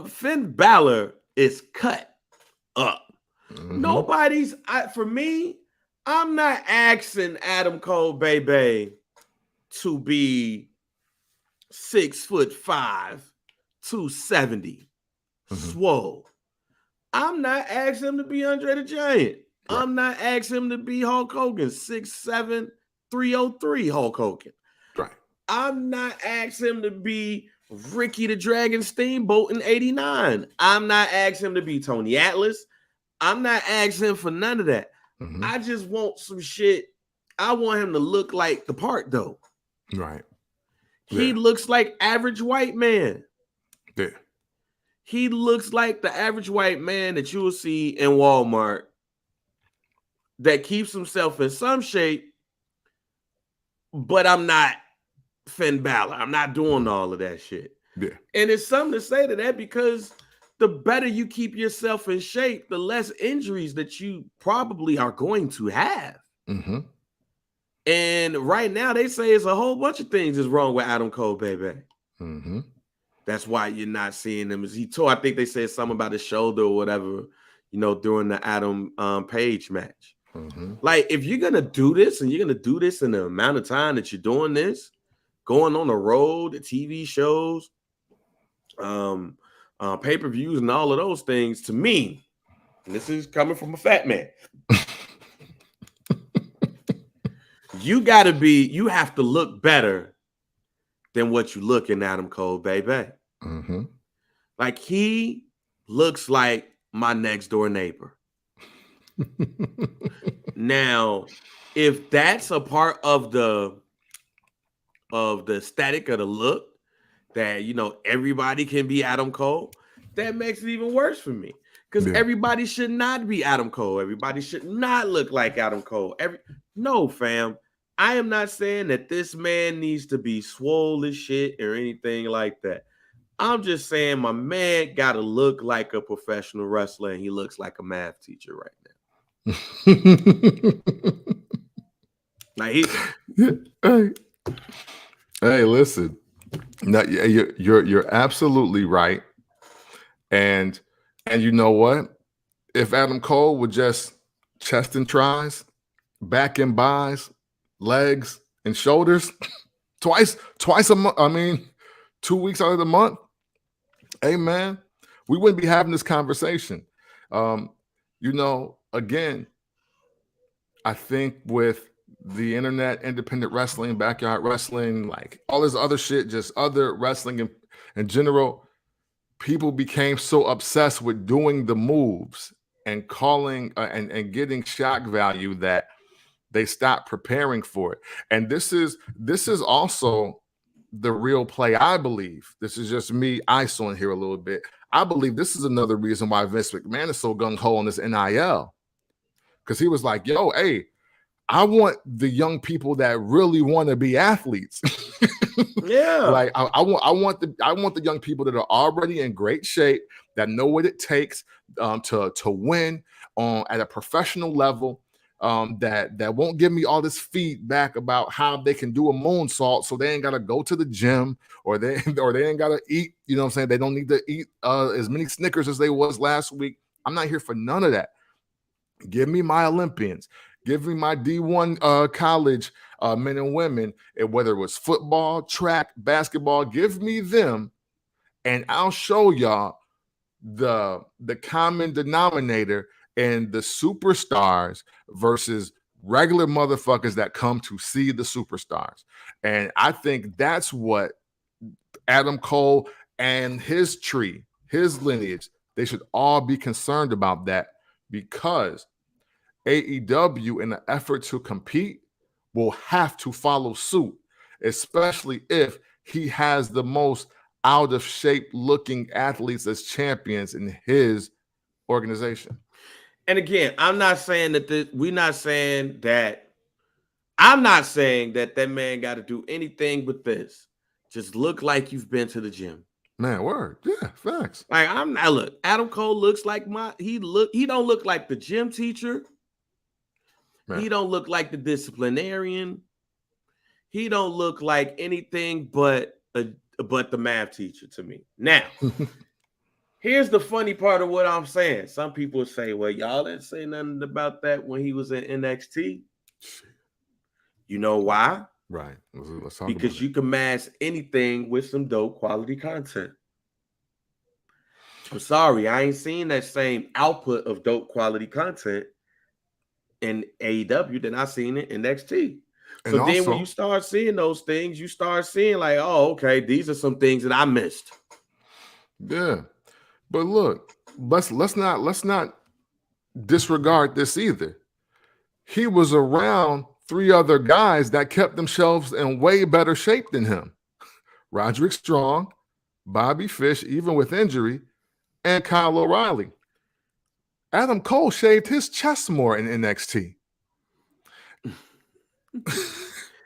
S2: Finn Balor is cut up. For me, I'm not asking Adam Cole, baby, to be 6'5", 270, swole. I'm not asking him to be Andre the Giant. Right. I'm not asking him to be Hulk Hogan, 6'7", 303 Hulk Hogan.
S1: Right.
S2: I'm not asking him to be Ricky the Dragon Steamboat in 89. I'm not asking him to be Tony Atlas. I'm not asking him for none of that. I just want some shit. I want him to look like the part, though.
S1: Right.
S2: He looks like average white man.
S1: Yeah.
S2: He looks like the average white man that you will see in Walmart that keeps himself in some shape, but I'm not Finn Balor. I'm not doing all of that shit.
S1: Yeah.
S2: And it's something to say to that, because the better you keep yourself in shape, the less injuries that you probably are going to have. And right now they say it's a whole bunch of things is wrong with Adam Cole, baby. That's why you're not seeing him. As he tore, I think they said something about his shoulder or whatever, during the Adam Page match. Like, if you're gonna do this and you're gonna do this in the amount of time that you're doing this, going on the road, the TV shows, pay-per-views, and all of those things, to me, and this is coming from a fat man, you have to look better than what you look in Adam Cole, baby. Like, he looks like my next door neighbor. Now, if that's a part of the aesthetic of the look, that everybody can be Adam Cole, that makes it even worse for me. Because everybody should not be Adam Cole. Everybody should not look like Adam Cole. No, fam. I am not saying that this man needs to be swole as shit or anything like that. I'm just saying my man got to look like a professional wrestler, and he looks like a math teacher right now. Like,
S1: hey, listen. No, you're absolutely right. And you know what? If Adam Cole would just chest and tries, back and buys, legs and shoulders twice a month, 2 weeks out of the month, hey man, we wouldn't be having this conversation. Again, I think with the internet, independent wrestling, backyard wrestling, like all this other shit, just other wrestling in general, people became so obsessed with doing the moves and calling and getting shock value that they stopped preparing for it. And this is also the real play, I believe. This is just me isoing here a little bit. I believe this is another reason why Vince McMahon is so gung-ho on this NIL. Because he was like, yo, hey, I want the young people that really want to be athletes.
S2: Yeah.
S1: Like I want the young people that are already in great shape, that know what it takes to win at a professional level, that won't give me all this feedback about how they can do a moonsault, so they ain't gotta go to the gym or they ain't gotta eat. You know what I'm saying? They don't need to eat as many Snickers as they was last week. I'm not here for none of that. Give me my Olympians. Give me my D1 college men and women, and whether it was football, track, basketball, give me them, and I'll show y'all the common denominator and the superstars versus regular motherfuckers that come to see the superstars. And I think that's what Adam Cole and his tree, his lineage, they should all be concerned about that, because AEW, in an effort to compete, will have to follow suit, especially if he has the most out of shape looking athletes as champions in his organization.
S2: And again, I'm not saying that that man got to do anything but this. Just look like you've been to the gym.
S1: Man, word. Yeah, facts.
S2: Like, I'm not, look, Adam Cole looks like he don't look like the gym teacher. Man. He don't look like the disciplinarian. He don't look like anything but the math teacher to me. Now, here's the funny part of what I'm saying. Some people say, well, y'all didn't say nothing about that when he was in NXT. You know why?
S1: Right. Let's talk
S2: because you can mask anything with some dope quality content. I'm sorry, I ain't seen that same output of dope quality content in AEW that I seen it in NXT. So then also, when you start seeing those things, you start seeing like, oh, okay, these are some things that I missed.
S1: Yeah. But look, let's not disregard this either. He was around 3 other guys that kept themselves in way better shape than him. Roderick Strong, Bobby Fish, even with injury, and Kyle O'Reilly. Adam Cole shaved his chest more in NXT.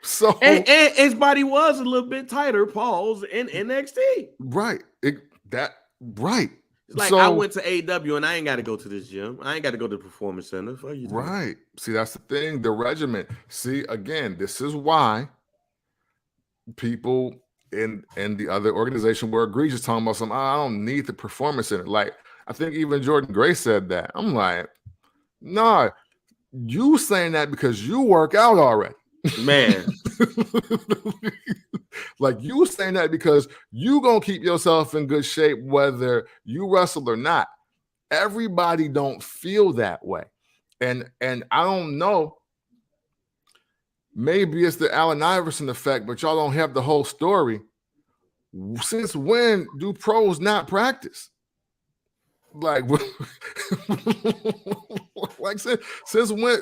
S1: So
S2: and his body was a little bit tighter, pause, in NXT.
S1: Right. Right.
S2: It's like, I went to AEW and I ain't got to go to this gym. I ain't got to go to the Performance Center.
S1: Right. See, that's the thing. The regimen. See, again, this is why people in the other organization were egregious talking about something. I don't need the Performance Center. Like, I think even Jordan Gray said that. I'm like, nah, you saying that because you work out already.
S2: Man.
S1: Like, you saying that because you gonna keep yourself in good shape whether you wrestle or not. Everybody don't feel that way. And I don't know, maybe it's the Allen Iverson effect, but y'all don't have the whole story. Since when do pros not practice? Like, like since when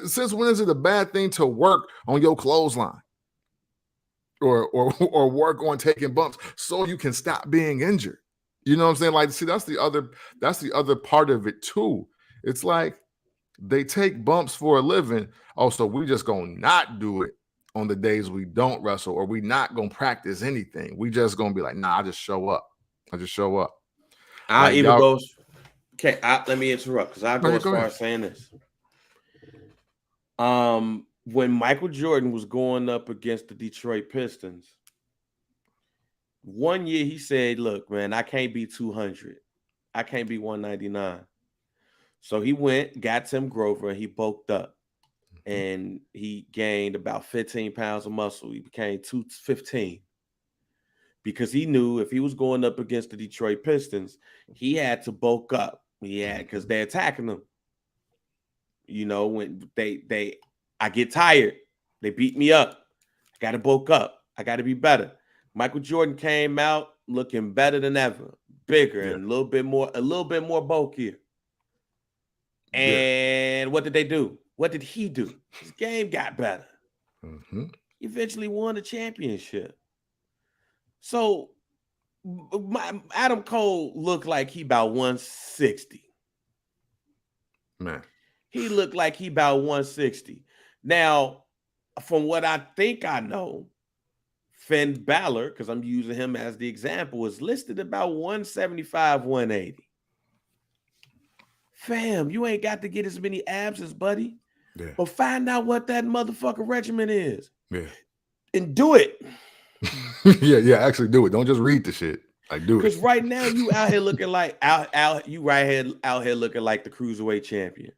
S1: is it a bad thing to work on your clothesline or work on taking bumps so you can stop being injured? You know what I'm saying? Like, see, that's the other part of it too. It's like they take bumps for a living. Oh, so we just gonna not do it on the days we don't wrestle, or we not gonna practice anything. We just gonna be like, nah, I just show up.
S2: I'll even go. Okay, let me interrupt because I'll go as far as saying this. When Michael Jordan was going up against the Detroit Pistons, one year he said, look, man, I can't be 200. I can't be 199. So he went, got Tim Grover, and he bulked up. And he gained about 15 pounds of muscle. He became 215. Because he knew if he was going up against the Detroit Pistons, he had to bulk up. Because they're attacking him. You know, when I get tired, they beat me up. I got to bulk up. I got to be better. Michael Jordan came out looking better than ever, bigger and a little bit more bulkier. And what did they do? What did he do? His game got better.
S1: Mm-hmm.
S2: He eventually won the championship. So Adam Cole looked like he about 160.
S1: Man.
S2: He looked like he about 160. Now, from what I think I know, Finn Balor, because I'm using him as the example, is listed about 175, 180. Fam, you ain't got to get as many abs as Buddy.
S1: Yeah.
S2: But find out what that motherfucker regimen is.
S1: Yeah.
S2: And do it.
S1: yeah. Actually do it. Don't just read the shit. Like, do it.
S2: Because right now you out here looking like out here looking like the cruiserweight champion.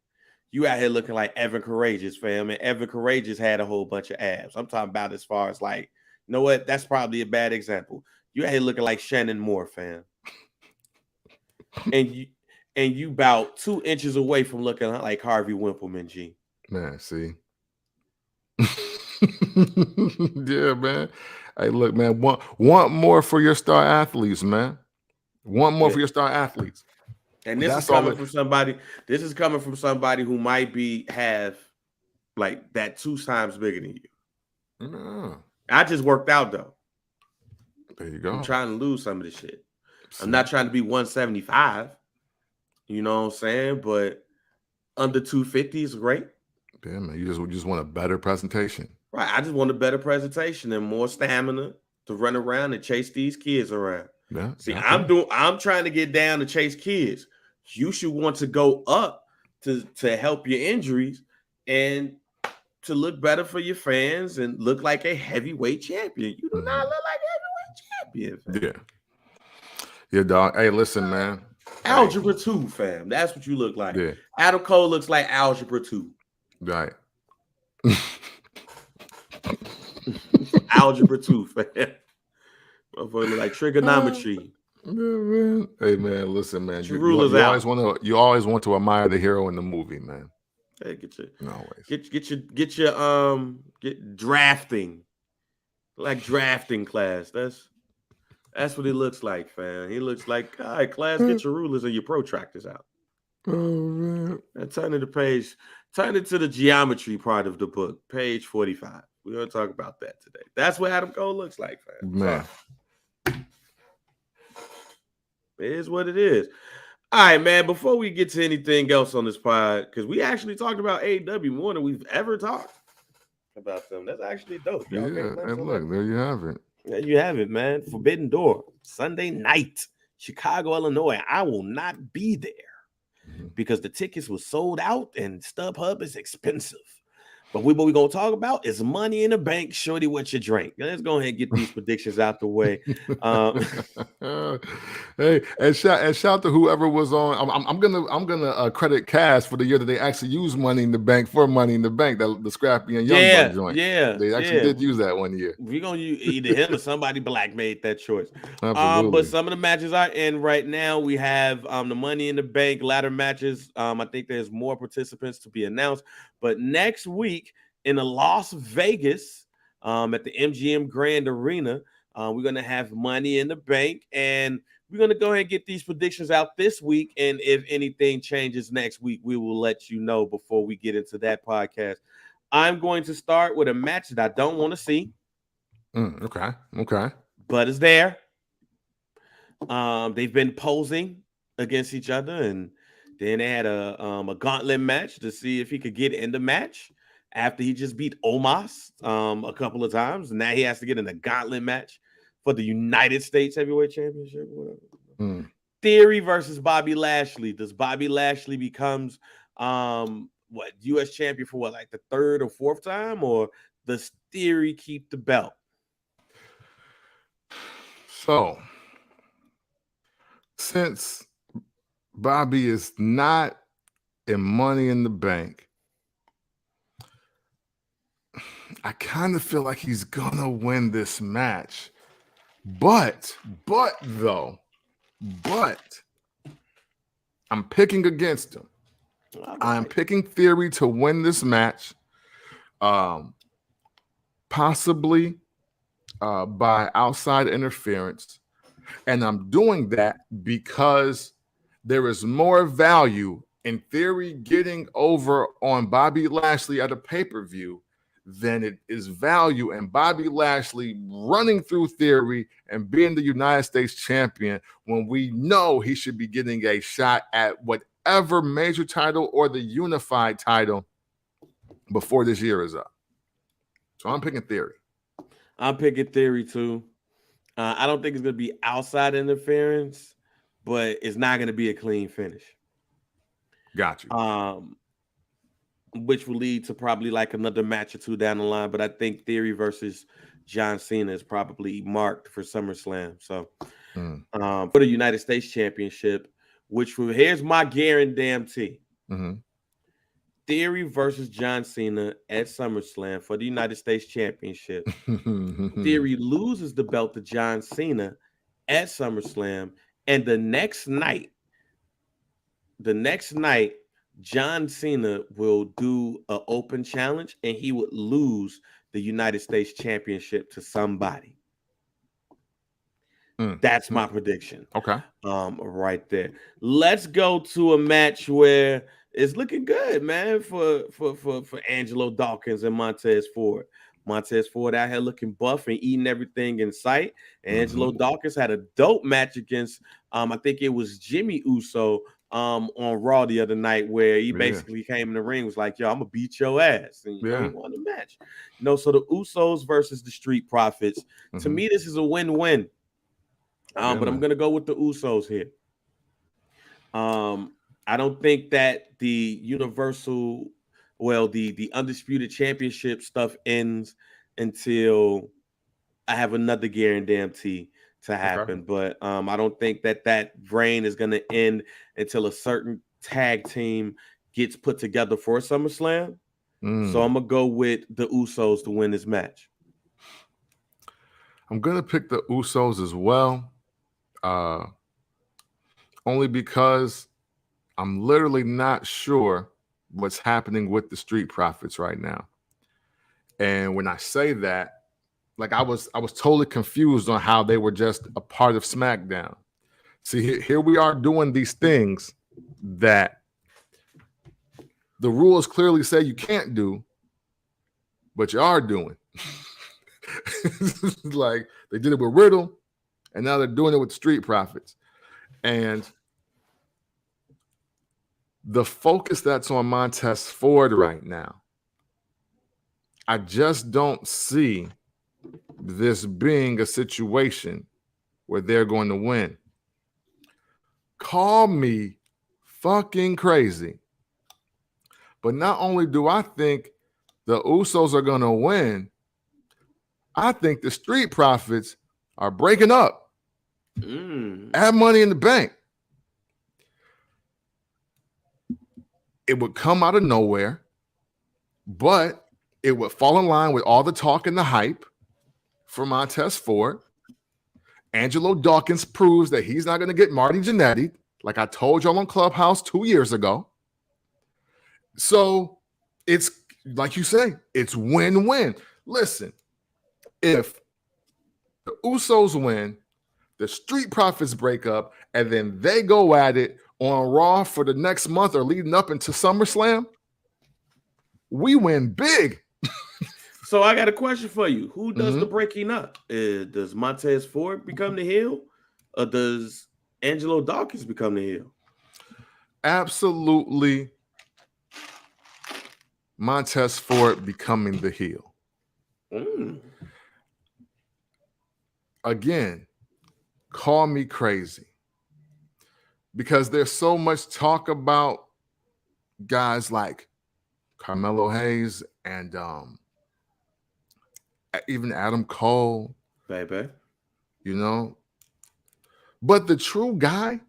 S2: You out here looking like Evan Courageous, fam. And Evan Courageous had a whole bunch of abs. I'm talking about as far as like, you know what? That's probably a bad example. You out here looking like Shannon Moore, fam. And you about 2 inches away from looking like Harvey Wimpleman, G.
S1: Man, see. Yeah, man. Hey, look, man. Want more for your star athletes, man. Want more for your star athletes.
S2: And this is coming from somebody. This is coming from somebody who might have like that 2 times bigger than you.
S1: No.
S2: I just worked out though.
S1: There you go.
S2: I'm trying to lose some of this shit. I'm not trying to be 175. You know what I'm saying? But under 250 is great.
S1: Yeah, man. You just want a better presentation.
S2: Right. I just want a better presentation and more stamina to run around and chase these kids around.
S1: Yeah.
S2: See, I'm trying to get down to chase kids. You should want to go up to help your injuries and to look better for your fans and look like a heavyweight champion. You do not look like a heavyweight champion, fam.
S1: Yeah, dog. Hey, listen, man.
S2: Algebra 2, fam. That's what you look like.
S1: Yeah.
S2: Adam Cole looks like Algebra 2.
S1: Right.
S2: Algebra 2, fam. Motherfucker like trigonometry.
S1: Yeah, man. Hey, man, listen, man. You
S2: always
S1: want to admire the hero in the movie, man.
S2: Hey, get your drafting, like drafting class. That's what he looks like, fam. He looks like, all right, class, get your rulers and your protractors out.
S1: Oh man.
S2: And turn to the page. Turn it to the geometry part of the book, page 45. We're gonna talk about that today. That's what Adam Cole looks like, fam.
S1: Man.
S2: It is what it is. All right, man. Before we get to anything else on this pod, because we actually talked about AEW more than we've ever talked about them. That's actually dope.
S1: Yeah, and look, there you have it.
S2: There you have it, man. Forbidden Door, Sunday night, Chicago, Illinois. I will not be there because the tickets were sold out and StubHub is expensive. But what we're going to talk about is Money in the Bank. Shorty, what you drink? Let's go ahead and get these predictions out the way.
S1: Hey, and shout to whoever was on. I'm gonna credit Cass for the year that they actually used Money in the Bank for Money in the Bank, the Scrappy and Young Buck joint.
S2: Yeah,
S1: they actually did use that one year.
S2: We're gonna use either him or somebody black made that choice.
S1: Absolutely.
S2: But some of the matches are in right now. We have the Money in the Bank ladder matches. I think there's more participants to be announced. But next week in Las Vegas, at the MGM Grand Arena, we're going to have Money in the Bank. And we're going to go ahead and get these predictions out this week. And if anything changes next week, we will let you know before we get into that podcast. I'm going to start with a match that I don't want to see.
S1: Okay.
S2: But it's there. They've been posing against each other, and then they had a gauntlet match to see if he could get in the match after he just beat Omos a couple of times. Now he has to get in a gauntlet match for the United States Heavyweight Championship. Whatever. Theory versus Bobby Lashley. Does Bobby Lashley becomes U.S. champion for like the 3rd or 4th time, or does Theory keep the belt?
S1: So, since Bobby is not in Money in the Bank, I kind of feel like he's gonna win this match. But I'm picking against him. Right. I'm picking Theory to win this match, possibly by outside interference. And I'm doing that because there is more value in Theory getting over on Bobby Lashley at a pay-per-view than it is value in Bobby Lashley running through Theory and being the United States champion when we know he should be getting a shot at whatever major title or the unified title before this year is up. So I'm picking Theory.
S2: I'm picking Theory too. I don't think it's going to be outside interference, but it's not going to be a clean finish.
S1: Got you.
S2: which will lead to probably like another match or two down the line. But I think Theory versus John Cena is probably marked for SummerSlam. So for the United States Championship, here's my guarantee. Theory versus John Cena at SummerSlam for the United States Championship. Theory loses the belt to John Cena at SummerSlam, and the next night, John Cena will do an open challenge, and he would lose the United States Championship to somebody. That's my prediction.
S1: Okay.
S2: Right there. Let's go to a match where it's looking good, man, for Angelo Dawkins and Montez Ford. Montez Ford out here looking buff and eating everything in sight. Angelo Dawkins had a dope match against, I think it was Jimmy Uso on Raw the other night, where he basically came in the ring, was like, yo, I'm gonna beat your ass, and he won the match. So the Usos versus the Street Profits. To me, this is a win-win. But I'm gonna go with the Usos here. I don't think that the the Undisputed Championship stuff ends until I have another guarantee to happen. But I don't think that reign is going to end until a certain tag team gets put together for SummerSlam. So I'm going to go with the Usos to win this match.
S1: I'm going to pick the Usos as well. Only because I'm literally not sure what's happening with the Street Profits right now. And when I say that, like I was totally confused on how they were just a part of SmackDown. See, here we are doing these things that the rules clearly say you can't do, but you are doing. Like they did it with Riddle, and now they're doing it with Street Profits. And the focus that's on Montez Ford right now, I just don't see this being a situation where they're going to win. Call me fucking crazy. But not only do I think the Usos are going to win, I think the Street Profits are breaking up. Have Money in the Bank. It would come out of nowhere, but it would fall in line with all the talk and the hype for Montez Ford. Angelo Dawkins proves that he's not going to get Marty Jannetty, like I told y'all on Clubhouse 2 years ago. So it's like you say, it's win-win. Listen, if the Usos win, the Street Profits break up, and then they go at it on Raw for the next month or leading up into SummerSlam, we win big.
S2: So I got a question for you. Who does the breaking up? Does Montez Ford become the heel, or does Angelo Dawkins become the heel?
S1: Absolutely Montez Ford becoming the heel. Again, call me crazy, because there's so much talk about guys like Carmelo Hayes and even Adam Cole,
S2: baby.
S1: But the true guy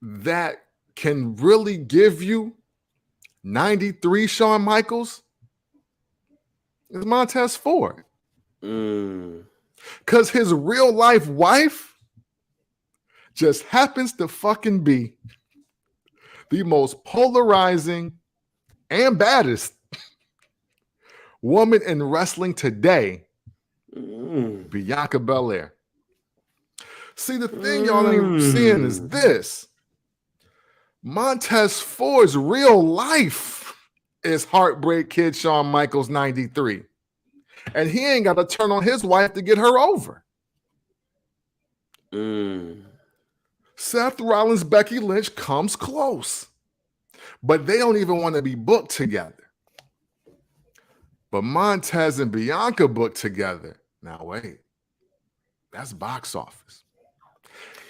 S1: that can really give you 93 Shawn Michaels is Montez Ford. Because his real life wife just happens to fucking be the most polarizing and baddest woman in wrestling today, Bianca Belair. See, the thing y'all ain't seeing is this. Montez Ford's real life is Heartbreak Kid Shawn Michaels 93. And he ain't got to turn on his wife to get her over. Seth Rollins, Becky Lynch comes close. But they don't even want to be booked together. But Montez and Bianca booked together. Now wait, that's box office.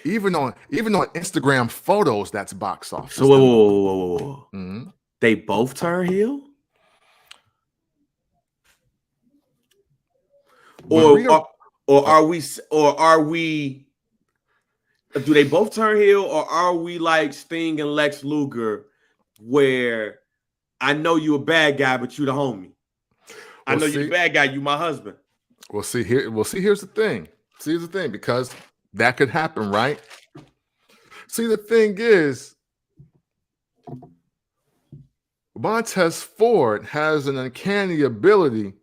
S1: Even on Instagram photos, that's box office.
S2: So whoa. They both turn heel? Or are we do they both turn heel, or are we like Sting and Lex Luger, where I know you a bad guy, but you the homie? I know you the bad guy, you my husband.
S1: Here's the thing. Here's the thing, because that could happen, right? See, the thing is, Montez Ford has an uncanny ability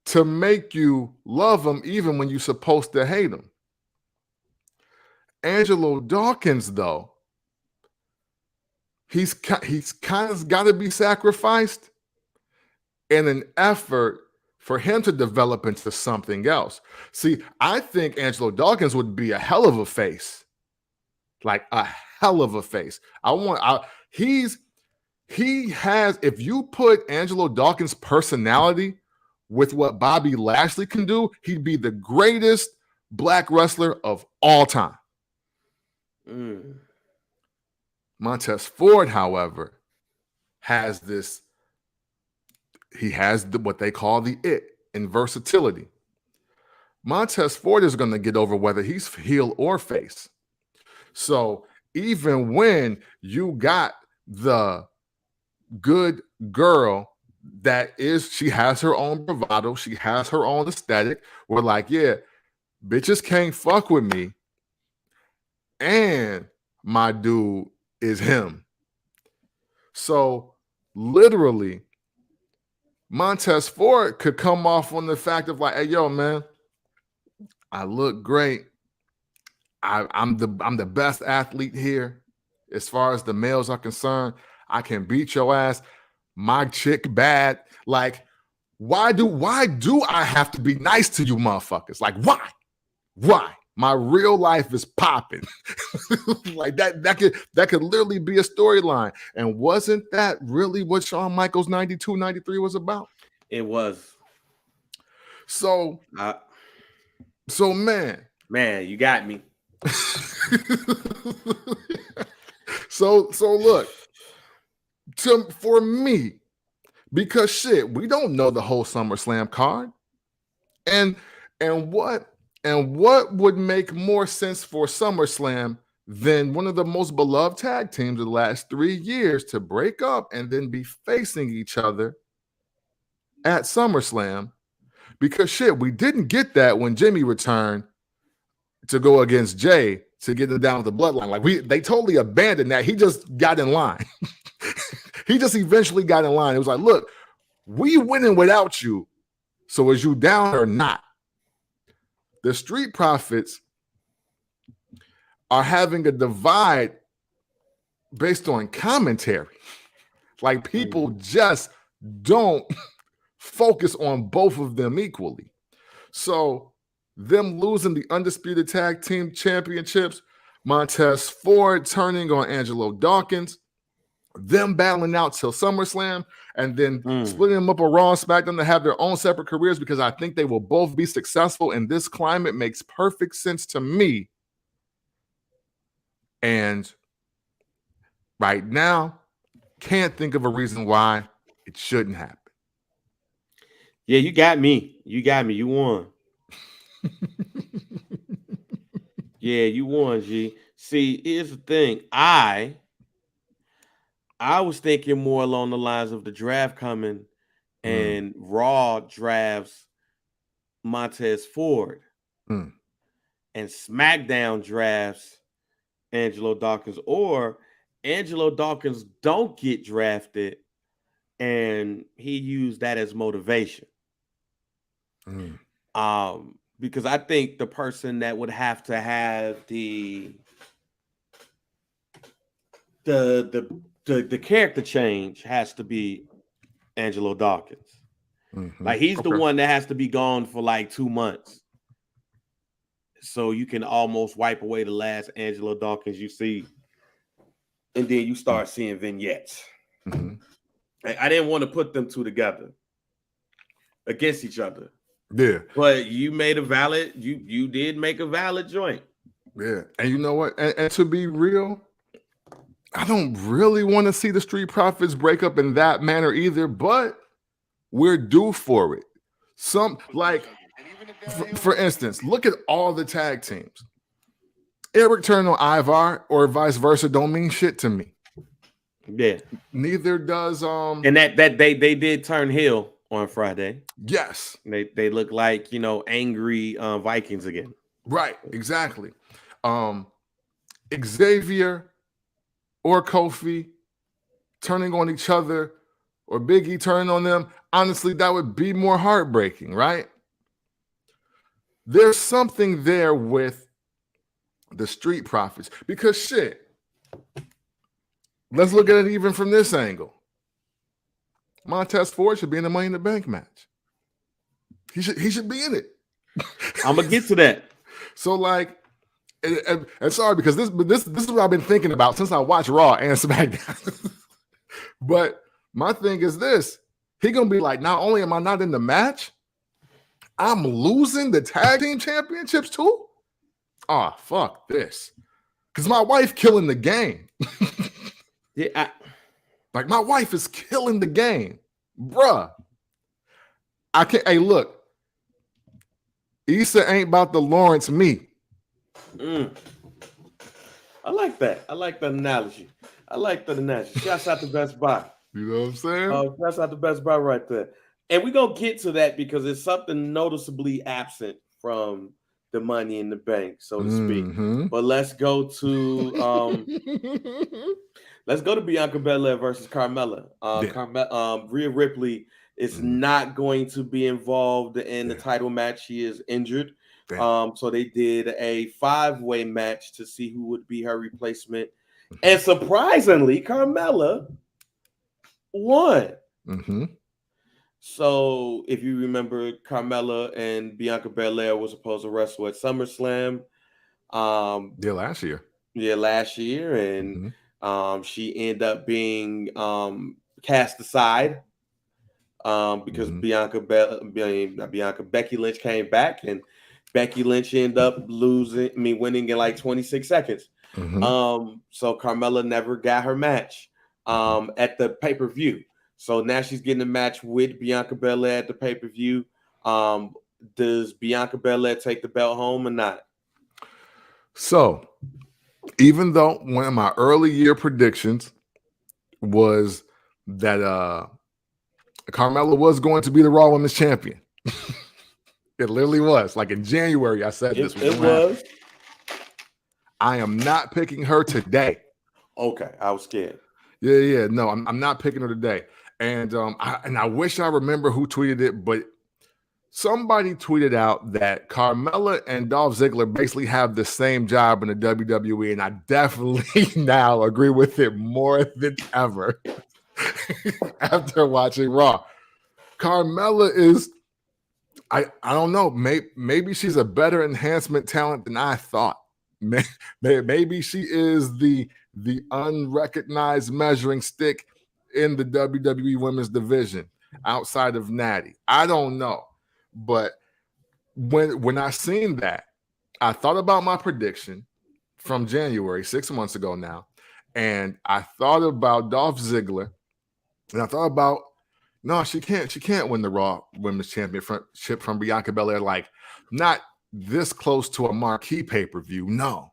S1: to make you love him even when you're supposed to hate him. Angelo Dawkins, though, he's kind of got to be sacrificed in an effort for him to develop into something else. See, I think Angelo Dawkins would be a hell of a face. Like a hell of a face. He has, if you put Angelo Dawkins' personality with what Bobby Lashley can do, he'd be the greatest black wrestler of all time. Montez Ford, however, has this. He has what they call the it in versatility. Montez Ford is going to get over whether he's heel or face. So even when you got the good girl she has her own bravado, she has her own aesthetic, we're like, yeah, bitches can't fuck with me, and my dude is him. So literally, Montez Ford could come off on the fact of like, hey, yo, man, I look great. I'm the best athlete here. As far as the males are concerned, I can beat your ass. My chick bad. Like, why do I have to be nice to you motherfuckers? Like, why? Why? My real life is popping. Like that could literally be a storyline. And wasn't that really what Shawn Michaels 92, 93 was about?
S2: It was.
S1: So man,
S2: you got me.
S1: So look, for me, because shit, we don't know the whole SummerSlam card, and what would make more sense for SummerSlam than one of the most beloved tag teams of the last 3 years to break up and then be facing each other at SummerSlam? Because shit, we didn't get that when Jimmy returned to go against Jay to get it down with the bloodline. Like they totally abandoned that. He just got in line. He just eventually got in line. It was like, look, we winning without you. So is you down or not? The Street Profits are having a divide based on commentary. Like people just don't focus on both of them equally. So them losing the Undisputed Tag Team Championships, Montez Ford turning on Angelo Dawkins, them battling out till SummerSlam, and then splitting them up a Raw and SmackDown to have their own separate careers, because I think they will both be successful in this climate, makes perfect sense to me. And right now, can't think of a reason why it shouldn't happen.
S2: Yeah, you got me. You won. Yeah, you won, G. See, here's the thing. I was thinking more along the lines of the draft coming and Raw drafts Montez Ford and SmackDown drafts Angelo Dawkins, or Angelo Dawkins don't get drafted and he used that as motivation. Because I think the person that would have to have the character change has to be Angelo Dawkins. Like he's the one that has to be gone for like 2 months, so you can almost wipe away the last Angelo Dawkins you see, and then you start seeing vignettes. I didn't want to put them two together against each other.
S1: Yeah,
S2: but you made you did make a valid joint.
S1: Yeah, and you know what? And to be real, I don't really want to see the Street Profits break up in that manner either, but we're due for it. Some like, for instance, look at all the tag teams. Eric turning on Ivar or vice versa don't mean shit to me.
S2: Yeah.
S1: Neither does
S2: and that they did turn heel on Friday.
S1: Yes.
S2: They look like, you know, angry Vikings again.
S1: Right, exactly. Xavier or Kofi turning on each other or Big E turning on them, honestly, that would be more heartbreaking, right? There's something there with the Street Profits because shit, let's look at it even from this angle. Montez Ford should be in the Money in the Bank match. He should be in it.
S2: I'm gonna get to that.
S1: So like, and sorry because this is what I've been thinking about since I watched Raw and SmackDown. But my thing is this: he gonna be like, not only am I not in the match, I'm losing the tag team championships too. Oh fuck this! Because my wife killing the game.
S2: Yeah,
S1: like my wife is killing the game, bruh. I can't. Hey, look. Issa ain't about to Lawrence me.
S2: I like that. I like the analogy. Shouts out to Best Buy.
S1: You know what I'm saying?
S2: Shouts out to Best Buy right there. And we're going to get to that because it's something noticeably absent from the Money in the Bank, so to speak. But let's go to Bianca Belair versus Carmella. Rhea Ripley is not going to be involved in the title match. She is injured. So they did a 5-way match to see who would be her replacement. And surprisingly, Carmella won. So if you remember, Carmella and Bianca Belair was supposed to wrestle at SummerSlam.
S1: Last year.
S2: Yeah, last year. And she ended up being cast aside. Because Becky Lynch came back and Becky Lynch ended up winning in like 26 seconds. So Carmella never got her match at the pay-per-view. So now she's getting a match with Bianca Belair at the pay-per-view. Does Bianca Belair take the belt home or not?
S1: So even though one of my early year predictions was that Carmella was going to be the Raw Women's Champion. It literally was. Like in January, I said this was. It was. I am not picking her today.
S2: Okay, I was scared.
S1: Yeah. No, I'm not picking her today. And I wish I remember who tweeted it, but somebody tweeted out that Carmella and Dolph Ziggler basically have the same job in the WWE, and I definitely now agree with it more than ever. After watching Raw, Carmella is, I don't know, maybe she's a better enhancement talent than I thought. Maybe she is the unrecognized measuring stick in the WWE Women's Division outside of Natty. I don't know, but when I seen that, I thought about my prediction from January, 6 months ago now, and I thought about Dolph Ziggler. And I thought about, no, she can't win the Raw Women's Championship from Bianca Belair, like not this close to a marquee pay-per-view. No,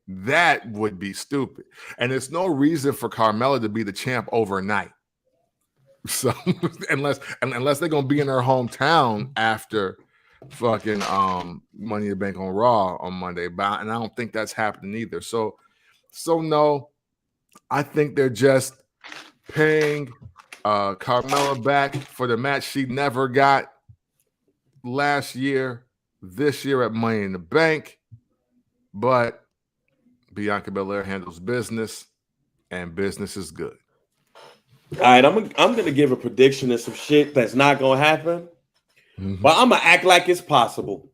S1: that would be stupid. And there's no reason for Carmella to be the champ overnight. So unless they're gonna be in her hometown after fucking Money in the Bank on Raw on Monday, and I don't think that's happening either. So no, I think they're just paying Carmella back for the match she never got last year, this year at Money in the Bank. But Bianca Belair handles business, and business is good.
S2: All right, I'm gonna give a prediction of some shit that's not gonna happen, but I'm gonna act like it's possible.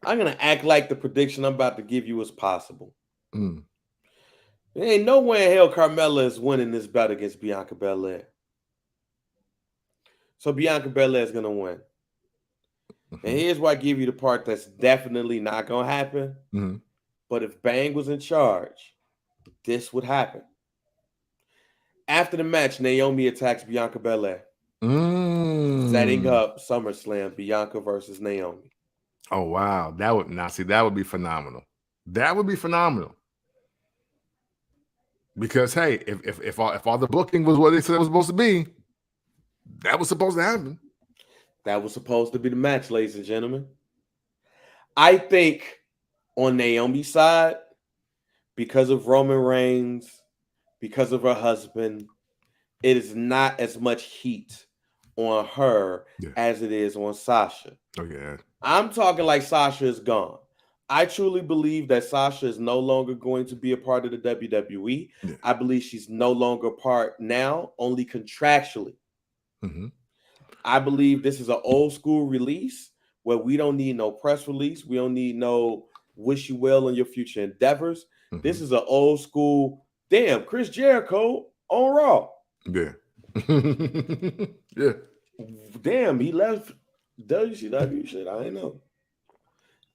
S2: I'm gonna act like the prediction I'm about to give you is possible. There ain't no way in hell Carmella is winning this bout against Bianca Belair. So Bianca Belair is going to win. And here's why I give you the part that's definitely not going to happen. But if Bang was in charge, this would happen. After the match, Naomi attacks Bianca Belair, setting up SummerSlam, Bianca versus Naomi.
S1: Oh wow, that would be phenomenal. That would be phenomenal. Because hey, if all the booking was what they said it was supposed to be, that was supposed to happen.
S2: That was supposed to be the match, ladies and gentlemen. I think on Naomi's side, because of Roman Reigns, because of her husband, it is not as much heat on her as it is on Sasha.
S1: Oh yeah.
S2: I'm talking like Sasha is gone. I truly believe that Sasha is no longer going to be a part of the WWE.
S1: Yeah.
S2: I believe she's no longer part now, only contractually.
S1: Mm-hmm.
S2: I believe this is an old school release where we don't need no press release. We don't need no wish you well on your future endeavors. Mm-hmm. This is an old school, damn, Chris Jericho on Raw.
S1: Yeah. Yeah.
S2: Damn, he left WCW shit. I didn't know.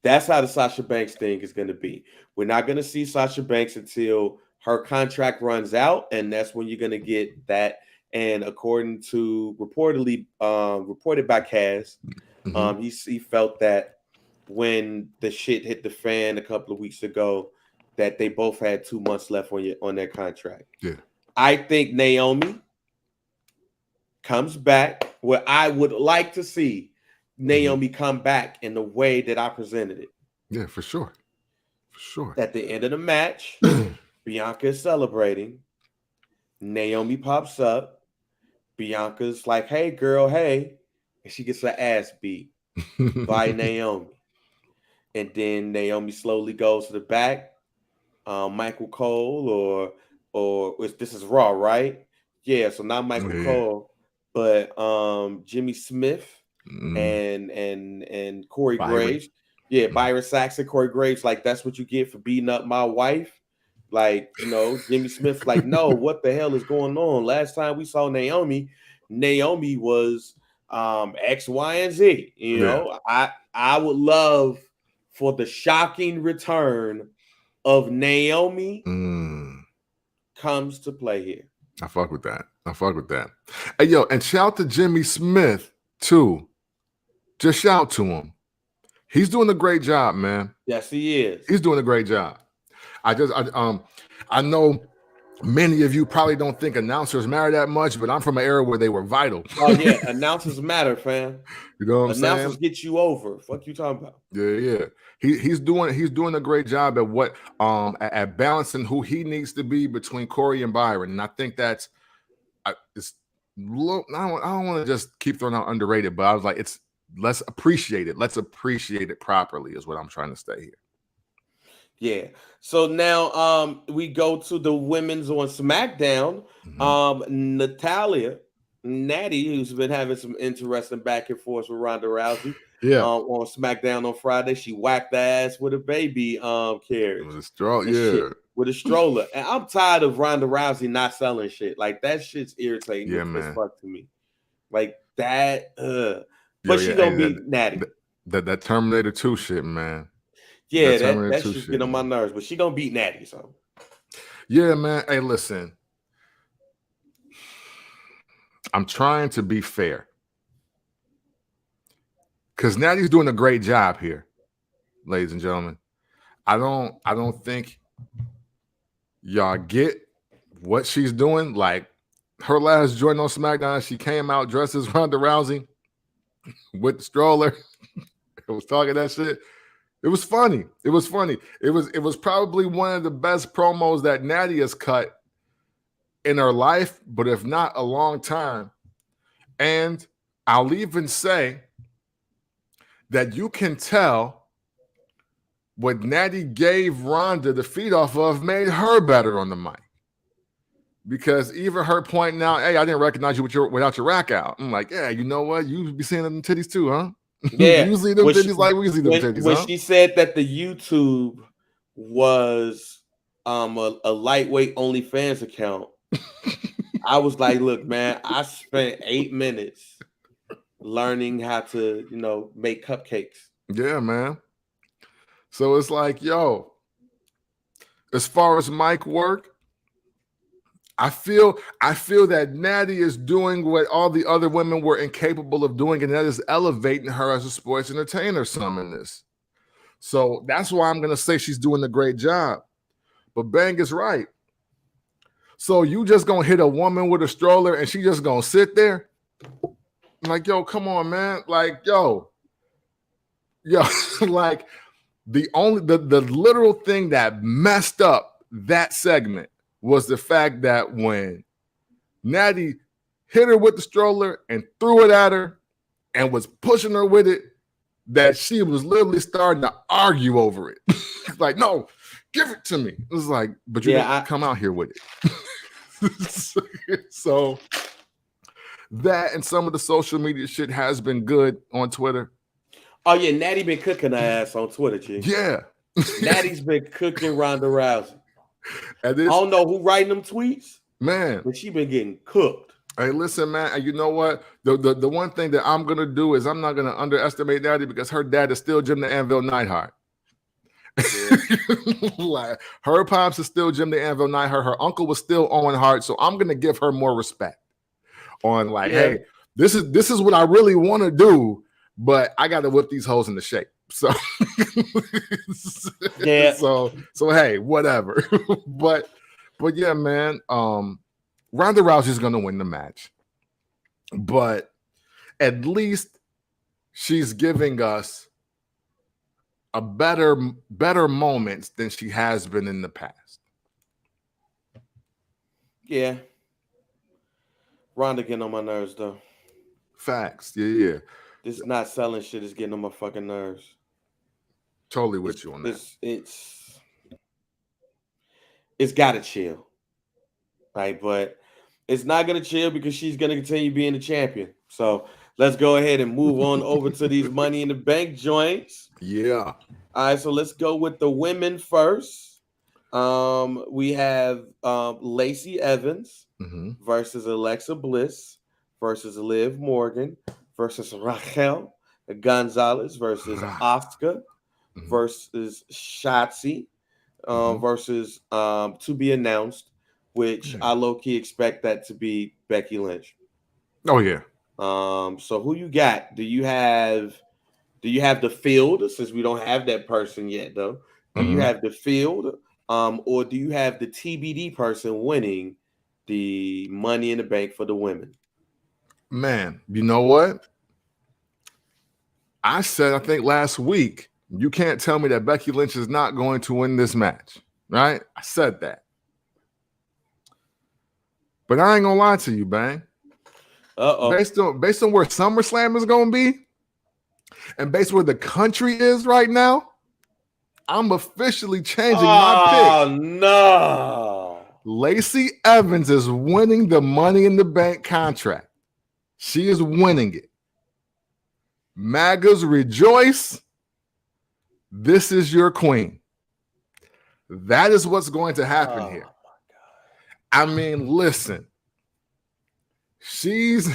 S2: That's how the Sasha Banks thing is going to be. We're not going to see Sasha Banks until her contract runs out, and that's when you're going to get that. And according to reported by Kaz, mm-hmm. He felt that when the shit hit the fan a couple of weeks ago, that they both had 2 months left on their contract.
S1: Yeah,
S2: I think Naomi comes back where I would like to see Naomi come back in the way that I presented it.
S1: Yeah, for sure. For sure.
S2: At the end of the match, Bianca is celebrating. Naomi pops up. Bianca's like, hey, girl, hey. And she gets her ass beat by Naomi. And then Naomi slowly goes to the back. Michael Cole or this is Raw, right? Yeah, so not Michael Cole, but Jimmy Smith. And Corey Graves. Yeah, Byron Saxton, Corey Graves, like that's what you get for beating up my wife. Like, you know, Jimmy Smith's like, no, what the hell is going on? Last time we saw Naomi was X, Y, and Z. You know, I would love for the shocking return of Naomi comes to play here.
S1: I fuck with that. Hey, yo, and shout to Jimmy Smith too. Just shout to him. He's doing a great job, man.
S2: Yes, he is.
S1: He's doing a great job. I know many of you probably don't think announcers matter that much, but I'm from an era where they were vital.
S2: Oh yeah, announcers matter, fam.
S1: You know what I'm saying?
S2: Announcers get you over. Fuck you talking about?
S1: Yeah. He's doing a great job at what at balancing who he needs to be between Corey and Byron, and I think that's it's. I don't want to just keep throwing out underrated, but I was like, let's appreciate it. Let's appreciate it properly is what I'm trying to say here.
S2: Yeah. So now we go to the women's on SmackDown. Natalya, Natty, who's been having some interesting back and forth with Ronda Rousey.
S1: Yeah.
S2: On SmackDown on Friday, she whacked the ass with a baby carriage.
S1: With a stroller,
S2: with a stroller. And I'm tired of Ronda Rousey not selling shit. Like that shit's irritating as fuck to me. Like that. But she gonna beat Natty.
S1: That Terminator 2 shit, man.
S2: Yeah, that shit's getting on my nerves. But she gonna beat Natty, so.
S1: Yeah, man. Hey, listen. I'm trying to be fair. Because Natty's doing a great job here, ladies and gentlemen. I don't think y'all get what she's doing. Like her last joint on SmackDown, she came out dressed as Ronda Rousey with the stroller. It was talking that shit. It was funny. It was probably one of the best promos that Natty has cut in her life, but if not a long time. And I'll even say that you can tell what Natty gave Ronda the feed off of made her better on the mic. Because even her pointing out, hey, I didn't recognize you without your rack out. I'm like, yeah, you know what? You be seeing them titties too, huh?
S2: Yeah.
S1: You see them titties like we see them titties,
S2: when she said that the YouTube was a lightweight OnlyFans account, I was like, look, man, I spent 8 minutes learning how to, make cupcakes.
S1: Yeah, man. So it's like, yo, as far as mic work, I feel that Natty is doing what all the other women were incapable of doing, and that is elevating her as a sports entertainer some in this. So that's why I'm going to say she's doing a great job. But Bang is right. So you just going to hit a woman with a stroller and she just going to sit there? Like, yo, come on, man. Like, yo, like the literal thing that messed up that segment was the fact that when Natty hit her with the stroller and threw it at her and was pushing her with it, that she was literally starting to argue over it. Like, no, give it to me. It was like, but you didn't come out here with it. So that and some of the social media shit has been good on Twitter.
S2: Oh, yeah, Natty been cooking her ass on Twitter, G.
S1: Yeah.
S2: Natty's been cooking Ronda Rousey. I don't know who writing them tweets,
S1: man,
S2: but she been getting cooked.
S1: Hey, listen, man, and you know what? The one thing that I'm gonna do is I'm not gonna underestimate Natty because her dad is still Jim the Anvil Neidhart. Yeah. Like, her pops is still Jim the Anvil Neidhart. Her uncle was still Owen Hart, so I'm gonna give her more respect. On like, hey, this is what I really want to do, but I got to whip these hoes into shape. So,
S2: yeah.
S1: So hey, whatever. but yeah, man. Ronda Rousey's gonna win the match, but at least she's giving us a better moments than she has been in the past.
S2: Yeah. Ronda getting on my nerves though.
S1: Facts. Yeah.
S2: This not selling shit is getting on my fucking nerves.
S1: Totally with you on that.
S2: It's gotta chill. Right, but it's not gonna chill because she's gonna continue being the champion. So let's go ahead and move on over to these Money in the Bank joints.
S1: Yeah.
S2: All right, so let's go with the women first. We have Lacey Evans versus Alexa Bliss versus Liv Morgan versus Raquel Gonzalez versus Asuka versus Shotzi versus to be announced, which I low-key expect that to be Becky Lynch.
S1: Oh yeah.
S2: So who you got? Do you have the field, since we don't have that person yet though? Do you have the field? Or do you have the TBD person winning the Money in the Bank for the women?
S1: Man, you know what? I said, I think last week, you can't tell me that Becky Lynch is not going to win this match, right? I said that. But I ain't gonna lie to you, Bang. Based on where SummerSlam is gonna be, and based where the country is right now, I'm officially changing my pick. Oh
S2: no!
S1: Lacey Evans is winning the Money in the Bank contract. She is winning it. MAGAs rejoice. This is your queen. That is what's going to happen here. I mean, listen. She's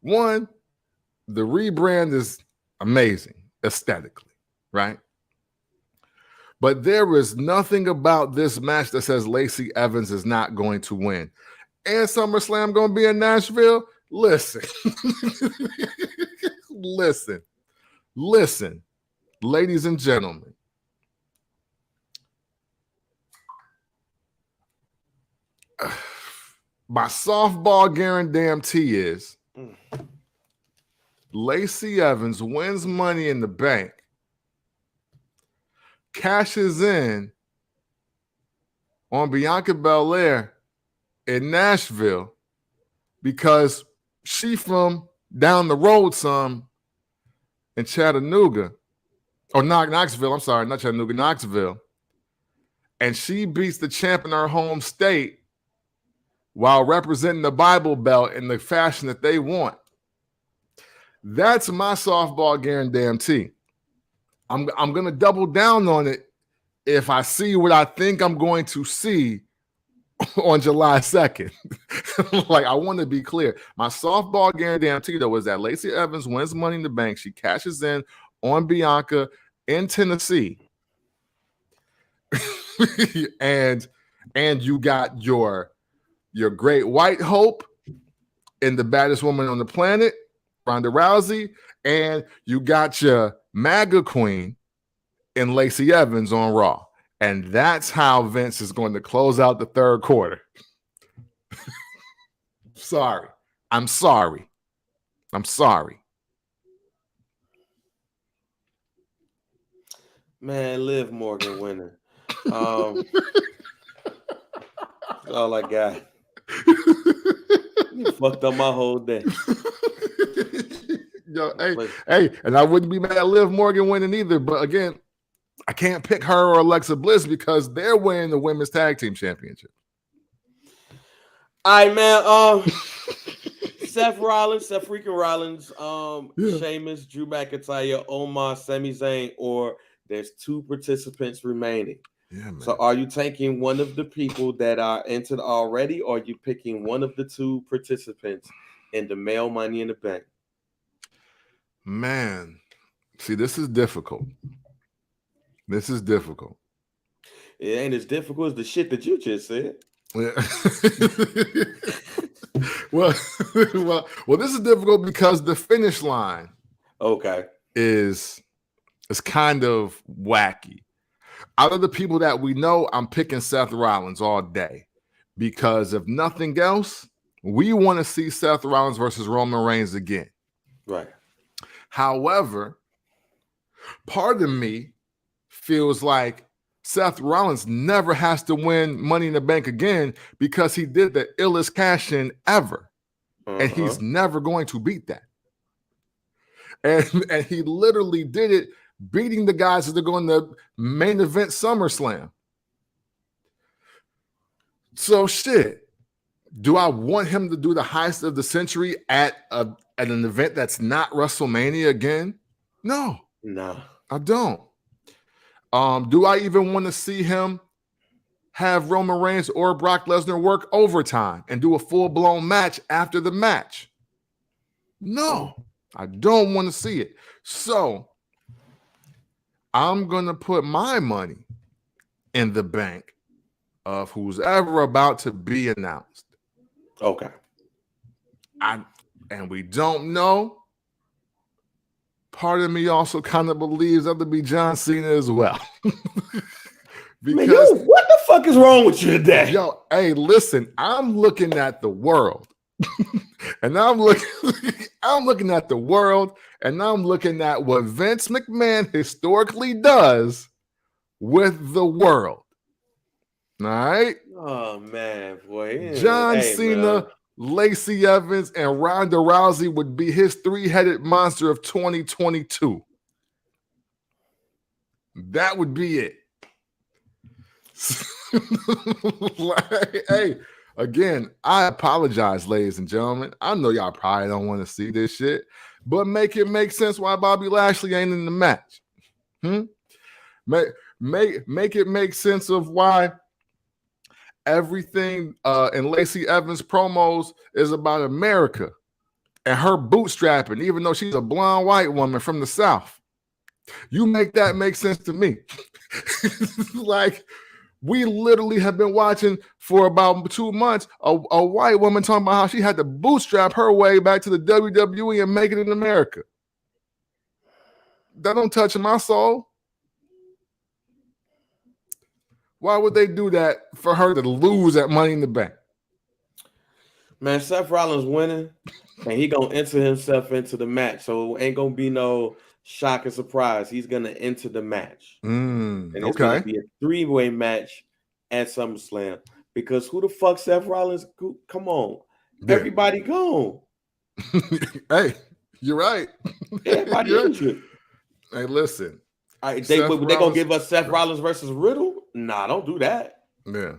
S1: one, the rebrand is amazing aesthetically, right? But there is nothing about this match that says Lacey Evans is not going to win. And SummerSlam going to be in Nashville? Listen. Listen, ladies and gentlemen. My softball guarantee is Lacey Evans wins Money in the Bank, cashes in on Bianca Belair in Nashville because she from down the road some in Chattanooga, or Knoxville, I'm sorry, not Chattanooga, Knoxville, and she beats the champ in her home state while representing the Bible Belt in the fashion that they want. That's my softball guarantee. I'm going to double down on it if I see what I think I'm going to see on July 2nd. Like, I want to be clear. My softball guarantee, though, is that Lacey Evans wins Money in the Bank. She cashes in on Bianca in Tennessee. and you got your great white hope and the baddest woman on the planet, Ronda Rousey, and you got your MAGA queen in Lacey Evans on Raw. And that's how Vince is going to close out the third quarter. Sorry. I'm sorry.
S2: Man, Liv Morgan winning. That's all I got. You fucked up my whole day.
S1: Yo, hey, and I wouldn't be mad at Liv Morgan winning either. But again, I can't pick her or Alexa Bliss because they're winning the women's tag team championship.
S2: All right, man. Seth freaking Rollins, Sheamus, Drew McIntyre, Omar, Sami Zayn, or there's 2 participants remaining.
S1: Yeah, man.
S2: So are you taking one of the people that are entered already, or are you picking one of the 2 participants in the male Money in the Bank?
S1: Man, see, this is difficult.
S2: It ain't as difficult as the shit that you just said.
S1: Yeah. well, this is difficult because the finish line, is kind of wacky. Out of the people that we know, I'm picking Seth Rollins all day because if nothing else, we want to see Seth Rollins versus Roman Reigns again.
S2: Right.
S1: However, part of me feels like Seth Rollins never has to win Money in the Bank again because he did the illest cash-in ever. And he's never going to beat that. And he literally did it beating the guys that are going to main event SummerSlam. So shit, do I want him to do the heist of the century at an event that's not WrestleMania again? No, I don't. Do I even want to see him have Roman Reigns or Brock Lesnar work overtime and do a full-blown match after the match? No, I don't want to see it. So I'm going to put my money in the bank of who's ever about to be announced.
S2: Okay.
S1: And we don't know. Part of me also kind of believes that to be John Cena as well.
S2: Because man, what the fuck is wrong with you today?
S1: Yo, hey, listen, I'm looking at the world. And I'm looking at the world, and I'm looking at what Vince McMahon historically does with the world. All right?
S2: Oh, man, boy.
S1: John Cena, man. Lacey Evans, and Ronda Rousey would be his 3-headed monster of 2022. That would be it. Hey, again, I apologize, ladies and gentlemen. I know y'all probably don't want to see this shit, but make it make sense why Bobby Lashley ain't in the match. Make it make sense of why everything in Lacey Evans promos is about America and her bootstrapping, even though she's a blonde white woman from the South. You make that make sense to me. Like, we literally have been watching for about 2 months a white woman talking about how she had to bootstrap her way back to the WWE and make it in America. That don't touch my soul. Why would they do that for her to lose at Money in the Bank?
S2: Man, Seth Rollins winning, and he gonna enter himself into the match. So it ain't gonna be no shock and surprise. He's gonna enter the match. And it's gonna be a 3-way match at SummerSlam. Because who the fuck Seth Rollins? Come on. Yeah. Everybody gone.
S1: Hey, you're right.
S2: Everybody injured.
S1: Hey, listen.
S2: They gonna give us Seth Rollins versus Riddle? Nah, don't do that.
S1: Yeah.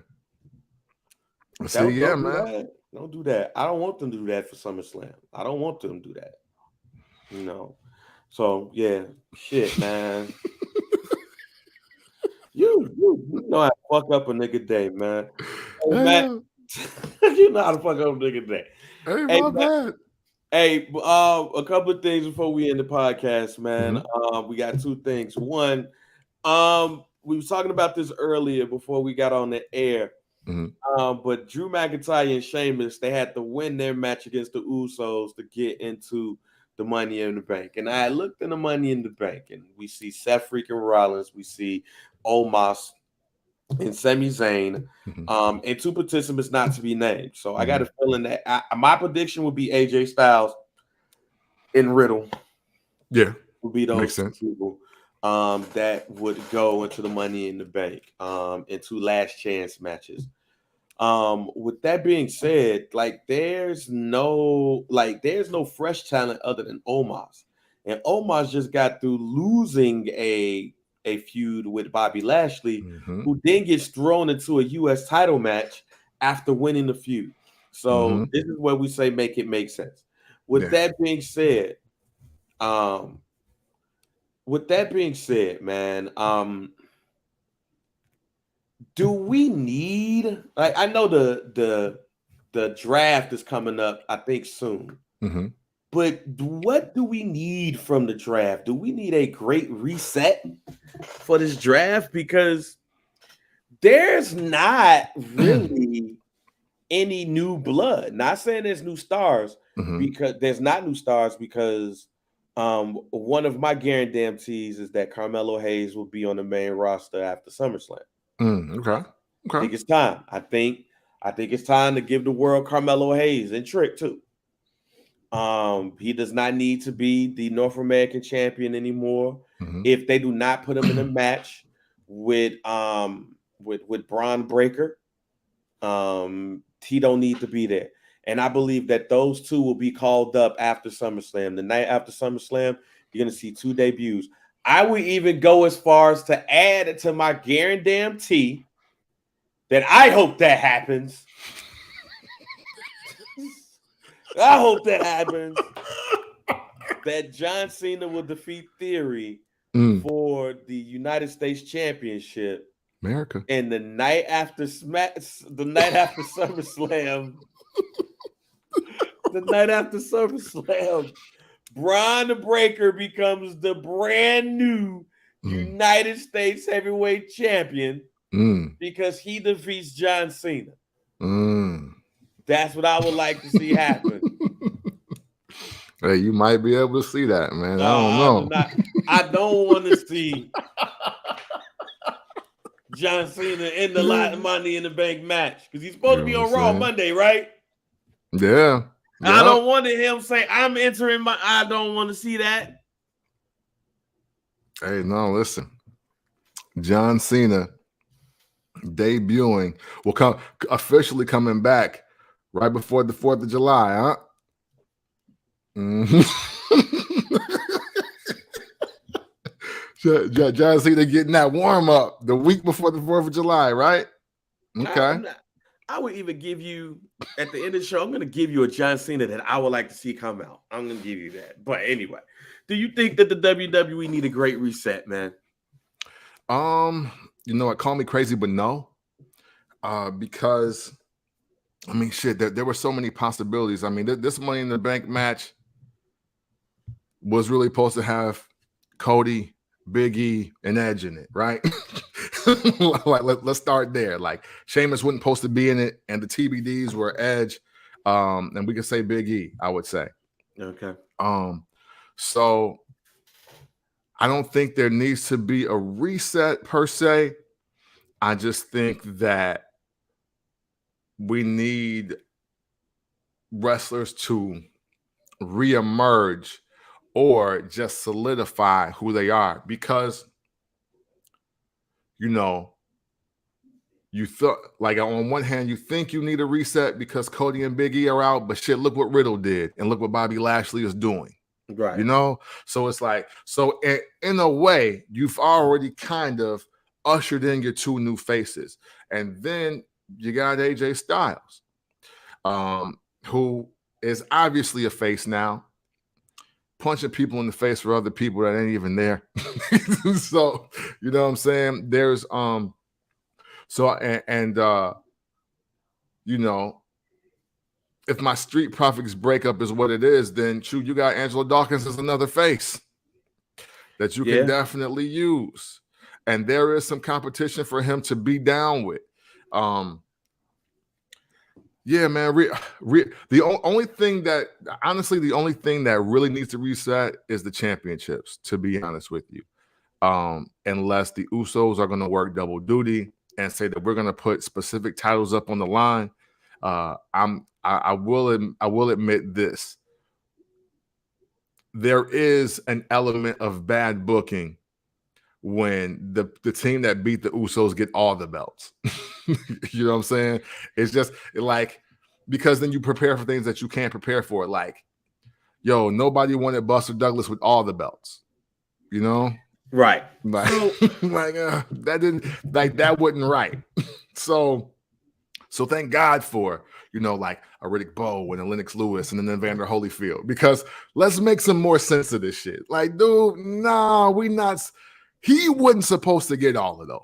S1: See, yeah, man.
S2: Don't do that. I don't want them to do that for SummerSlam. I don't want them to do that. You know. So yeah, shit, man. you know how to fuck up a nigga day, man. Hey, man. You know how to fuck up a nigga day.
S1: Hey, my bad.
S2: Hey, a couple of things before we end the podcast, man. We got 2 things. One, we were talking about this earlier before we got on the air. But Drew McIntyre and Sheamus, they had to win their match against the Usos to get into the Money in the Bank. And I looked in the Money in the Bank, and we see Seth freaking Rollins, we see Omos and Sami Zayn, and two participants not to be named. So I got a feeling that my prediction would be AJ Styles and Riddle.
S1: Yeah,
S2: would be those
S1: makes sense.
S2: people that would go into the Money in the Bank, into last chance matches. With that being said, like there's no fresh talent other than Omos. And Omos just got through losing a feud with Bobby Lashley, who then gets thrown into a US title match after winning the feud. So this is where we say make it make sense. With that being said, man, do we need, like, I know the draft is coming up, I think soon. But what do we need from the draft? Do we need a great reset for this draft? Because there's not really any new blood. Not saying there's new stars, because there's not new stars, because one of my guarantees is that Carmelo Hayes will be on the main roster after SummerSlam.
S1: Okay.
S2: I think it's time. I think it's time to give the world Carmelo Hayes and Trick too. He does not need to be the North American champion anymore. If they do not put him in a match with Braun Breaker, he don't need to be there. And I believe that those two will be called up after SummerSlam. The night after SummerSlam, you're going to see two debuts. I would even go as far as to add it to my guarantee that I hope that happens. I hope that happens. That John Cena will defeat Theory for the United States Championship.
S1: America.
S2: And the night after SummerSlam, Braun the Breaker becomes the brand new United States Heavyweight Champion because he defeats John Cena. That's what I would like to see happen.
S1: Hey, you might be able to see that, man. I don't know.
S2: I don't want to see John Cena in the Money in the Bank match because he's supposed to be on Raw Monday, right?
S1: Yeah.
S2: I don't want him saying I'm entering I don't want to see that.
S1: Hey, no, listen. John Cena debuting will officially coming back right before the 4th of July, huh? John Cena getting that warm up the week before the 4th of July, right? Okay.
S2: I would even give you, at the end of the show, I'm going to give you a John Cena that I would like to see come out. I'm going to give you that. But anyway, do you think that the WWE need a great reset, man?
S1: You know what? Call me crazy, but no. Because, I mean, shit, there were so many possibilities. I mean, this Money in the Bank match was really supposed to have Cody, Big E, and Edge in it, right? Like, let's start there. Like, Sheamus wasn't supposed to be in it, and the TBDs were Edge, and we could say Big E, I would say.
S2: Okay.
S1: So I don't think there needs to be a reset per se. I just think that we need wrestlers to reemerge or just solidify who they are, because you know, you thought, like, on one hand, you think you need a reset because Cody and Big E are out, but shit, look what Riddle did and look what Bobby Lashley is doing.
S2: Right.
S1: You know? So it's like, so in a way, you've already kind of ushered in your two new faces. And then you got AJ Styles, who is obviously a face now, punching people in the face for other people that ain't even there. So, you know what I'm saying? There's you know, if my Street Profits breakup is what it is, then shoot, you got Angelo Dawkins as another face that you can definitely use. and there is some competition for him to be down with. Yeah, man. Only thing that really needs to reset is the championships, to be honest with you. Unless the Usos are going to work double duty and say that we're going to put specific titles up on the line, I will admit this. There is an element of bad booking when the team that beat the Usos get all the belts. You know what I'm saying? It's just like, because then you prepare for things that you can't prepare for. Like, yo, nobody wanted Buster Douglas with all the belts, you know?
S2: Right.
S1: Like, that wasn't right. So thank God for, like a Riddick Bowe and a Lennox Lewis and then Evander Holyfield, because let's make some more sense of this shit. Like, dude, nah, he wasn't supposed to get all of those.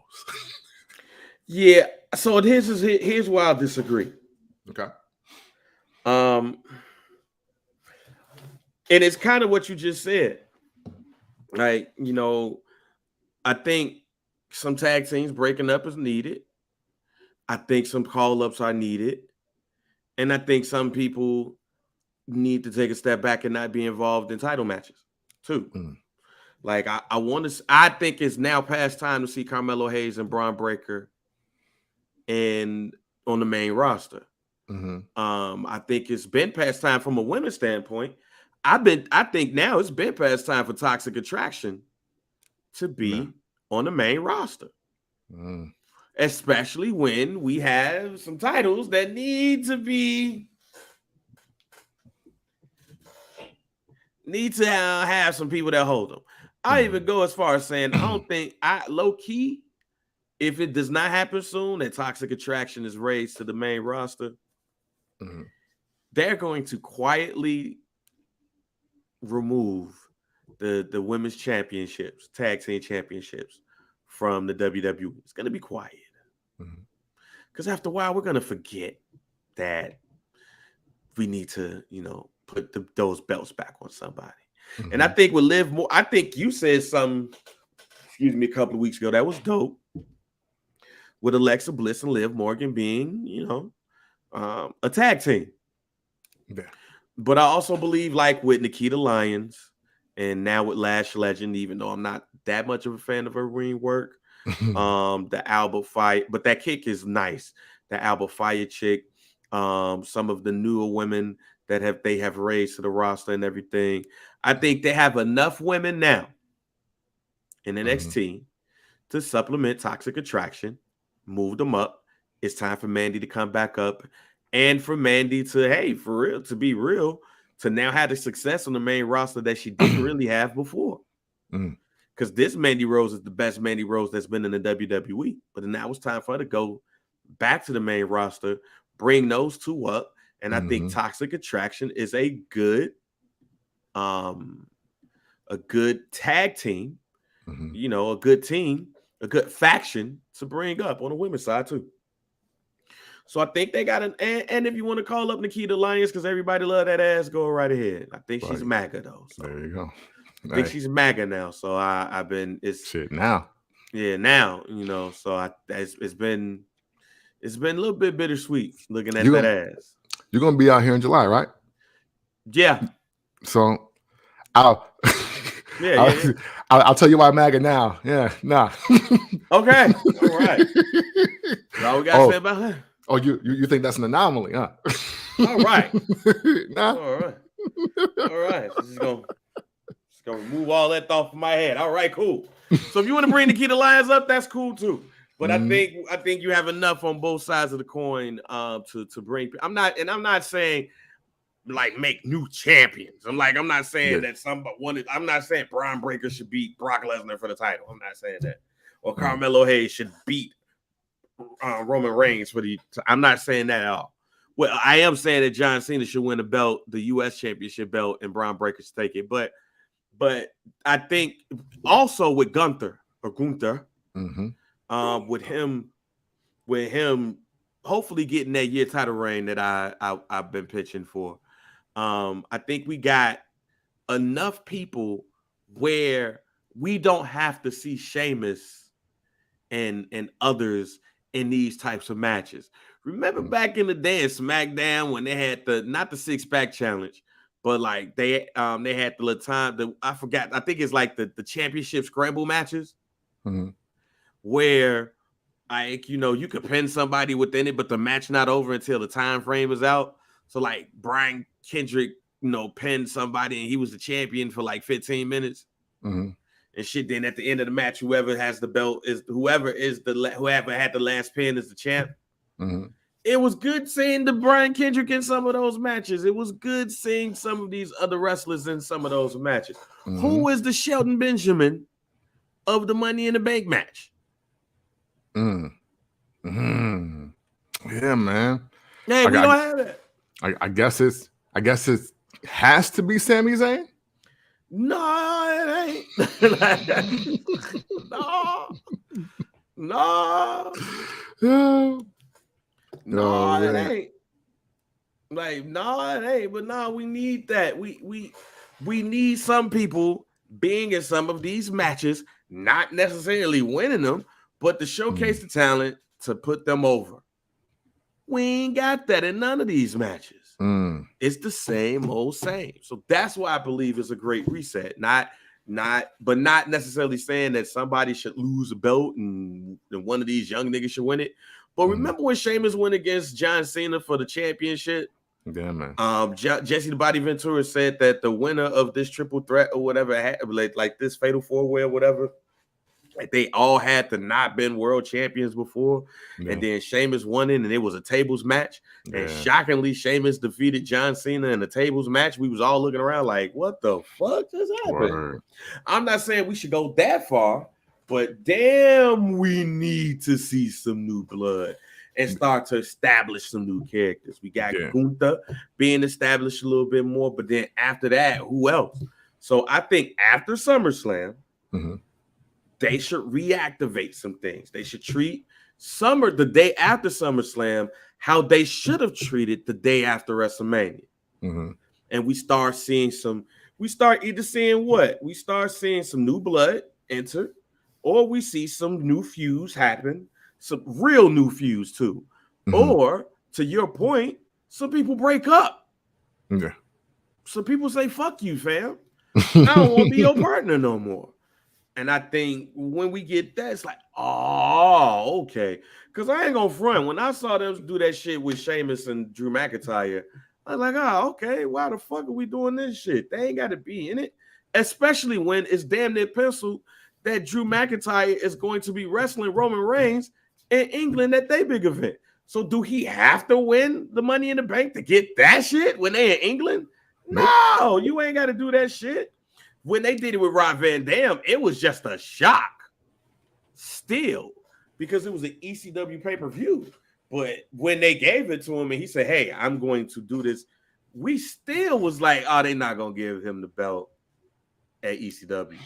S2: Yeah. So here's why I disagree.
S1: Okay.
S2: And it's kind of what you just said. Like, I think some tag teams breaking up is needed. I think some call-ups are needed. And I think some people need to take a step back and not be involved in title matches too. Mm. Like, I think it's now past time to see Carmelo Hayes and Bron Breakker on the main roster. Mm-hmm. I think it's been past time from a women's standpoint. I think now it's been past time for Toxic Attraction to be on the main roster. Mm. Especially when we have some titles that need to have some people that hold them. I even go as far as saying, I don't think, low key, if it does not happen soon, that Toxic Attraction is raised to the main roster, they're going to quietly remove the women's championships, tag team championships from the WWE. It's going to be quiet. Because after a while, we're going to forget that we need to, put those belts back on somebody. Mm-hmm. And I think with Liv Morgan, I think you said something, a couple of weeks ago that was dope, with Alexa Bliss and Liv Morgan being, a tag team. Yeah. But I also believe, like with Nikita Lyons and now with Lash Legend, even though I'm not that much of a fan of her ring work, the Alba Fire, but that kick is nice. The Alba Fire chick, some of the newer women that they have raised to the roster and everything. I think they have enough women now in NXT to supplement Toxic Attraction, move them up. It's time for Mandy to come back up, and for Mandy to be real, to now have the success on the main roster that she didn't really have before. Because this Mandy Rose is the best Mandy Rose that's been in the WWE. But now it's time for her to go back to the main roster, bring those two up. And I think Toxic Attraction is a good tag team, a good team, a good faction to bring up on the women's side too. So I think they got and if you want to call up Nikita Lyons, because everybody love that ass, go right ahead. I think she's MAGA though. So. There you go. I think she's MAGA now. So it's
S1: shit now.
S2: Yeah, now, so it's been a little bit bittersweet looking at that ass.
S1: You're gonna be out here in July, right?
S2: Yeah.
S1: So I'll tell you why MAGA now. Yeah, nah.
S2: Okay. All right. All we gotta say about her.
S1: Oh, you think that's an anomaly, huh?
S2: All right.
S1: Nah.
S2: All right. All right. Just gonna remove all that thought from my head. All right, cool. So if you want to bring Nikita Lyons up, that's cool too. But I think you have enough on both sides of the coin to bring. I'm not saying like make new champions. I'm not saying that somebody wanted. I'm not saying Bron Breakker should beat Brock Lesnar for the title. I'm not saying that. Or Carmelo Hayes should beat Roman Reigns for the. I'm not saying that at all. Well, I am saying that John Cena should win the belt, the U.S. Championship belt, and Bron Breakker should take it. But I think also with Gunther, with him hopefully getting that year title reign that I've been pitching for. I think we got enough people where we don't have to see Sheamus and others in these types of matches. Remember back in the day in SmackDown when they had not the 6-pack challenge, but like they had the little time I forgot. I think it's like the championship scramble matches where you could pin somebody within it, but the match not over until the time frame is out. So like Brian Kendrick, pinned somebody and he was the champion for like 15 minutes. And shit. Then at the end of the match, whoever has the belt whoever had the last pin is the champ. It was good seeing the Brian Kendrick in some of those matches. It was good seeing some of these other wrestlers in some of those matches. Who is the Shelton Benjamin of the Money in the Bank match?
S1: Yeah, man.
S2: Hey, we don't have that.
S1: I guess it has to be Sami Zayn.
S2: No, it ain't. No, it ain't. Like, no, it ain't. But no, we need that. We need some people being in some of these matches, not necessarily winning them, but to showcase the talent to put them over. We ain't got that in none of these matches. It's the same old same. So that's why I believe it's a great reset. Not necessarily saying that somebody should lose a belt and one of these young niggas should win it. But remember when Sheamus went against John Cena for the championship?
S1: Yeah, man.
S2: Jesse the Body Ventura said that the winner of this triple threat or whatever, like this fatal 4-way or whatever, like they all had to not been world champions before. And then Sheamus won it, and it was a tables match. And shockingly, Sheamus defeated John Cena in a tables match. We was all looking around like, what the fuck just happened? Word. I'm not saying we should go that far, but damn, we need to see some new blood and start to establish some new characters. We got Gunther being established a little bit more, but then after that, who else? So I think after SummerSlam, they should reactivate some things. They should treat the day after SummerSlam how they should have treated the day after WrestleMania. And we start seeing some new blood enter, or we see some new feuds happen, some real new feuds too. Or to your point, some people break up. So people say, fuck you, fam. I don't want to be your partner no more. And I think when we get that, it's like, oh, okay. Because I ain't gonna front. When I saw them do that shit with Sheamus and Drew McIntyre, I was like, oh, okay. Why the fuck are we doing this shit? They ain't got to be in it. Especially when it's damn near penciled that Drew McIntyre is going to be wrestling Roman Reigns in England at their big event. So do he have to win the Money in the Bank to get that shit when they in England? No, you ain't got to do that shit. When they did it with Rob Van Dam, it was just a shock still because it was an ECW pay-per-view. But when they gave it to him and he said, hey, I'm going to do this, we still was like, oh, they're not going to give him the belt at ECW.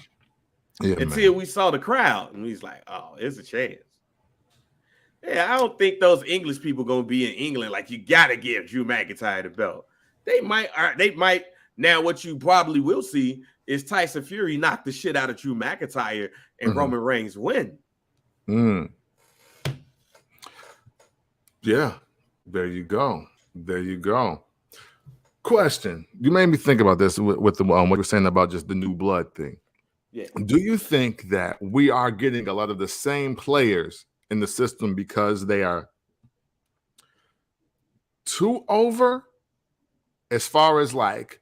S2: Until we saw the crowd and we was like, oh, there's a chance. Yeah, I don't think those English people going to be in England like you got to give Drew McIntyre the belt. They might. Now, what you probably will see is Tyson Fury knock the shit out of Drew McIntyre and Roman Reigns win.
S1: Yeah, there you go. Question: you made me think about this with the what you're saying about just the new blood thing.
S2: Yeah.
S1: Do you think that we are getting a lot of the same players in the system because they are too over as far as like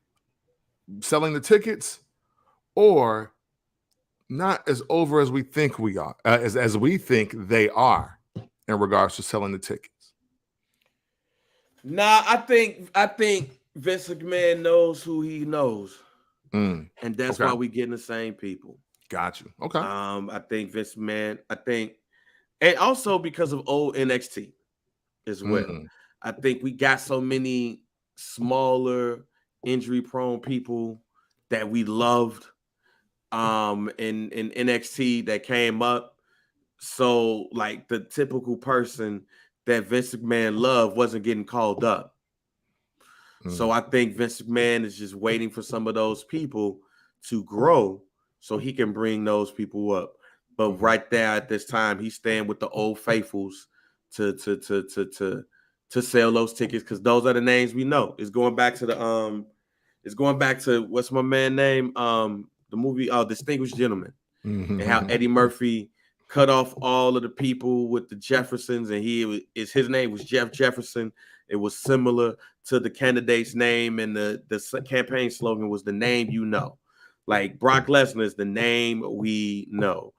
S1: selling the tickets, or not as over as we think we are, as we think they are in regards to selling the tickets?
S2: Nah, I think Vince McMahon knows who he knows, and that's why we getting the same people.
S1: Got you. Okay.
S2: I think Vince McMahon. And also because of old NXT as well. I think we got so many smaller, injury-prone people that we loved in NXT that came up. So, like, the typical person that Vince McMahon loved wasn't getting called up. So I think Vince McMahon is just waiting for some of those people to grow so he can bring those people up. But right there at this time, he's staying with the old faithfuls to sell those tickets because those are the names we know. It's going back to what's my man name? The movie Distinguished Gentleman. And how Eddie Murphy cut off all of the people with the Jeffersons, and his name was Jeff Jefferson. It was similar to the candidate's name, and the campaign slogan was the name you know. Like Brock Lesnar is the name we know.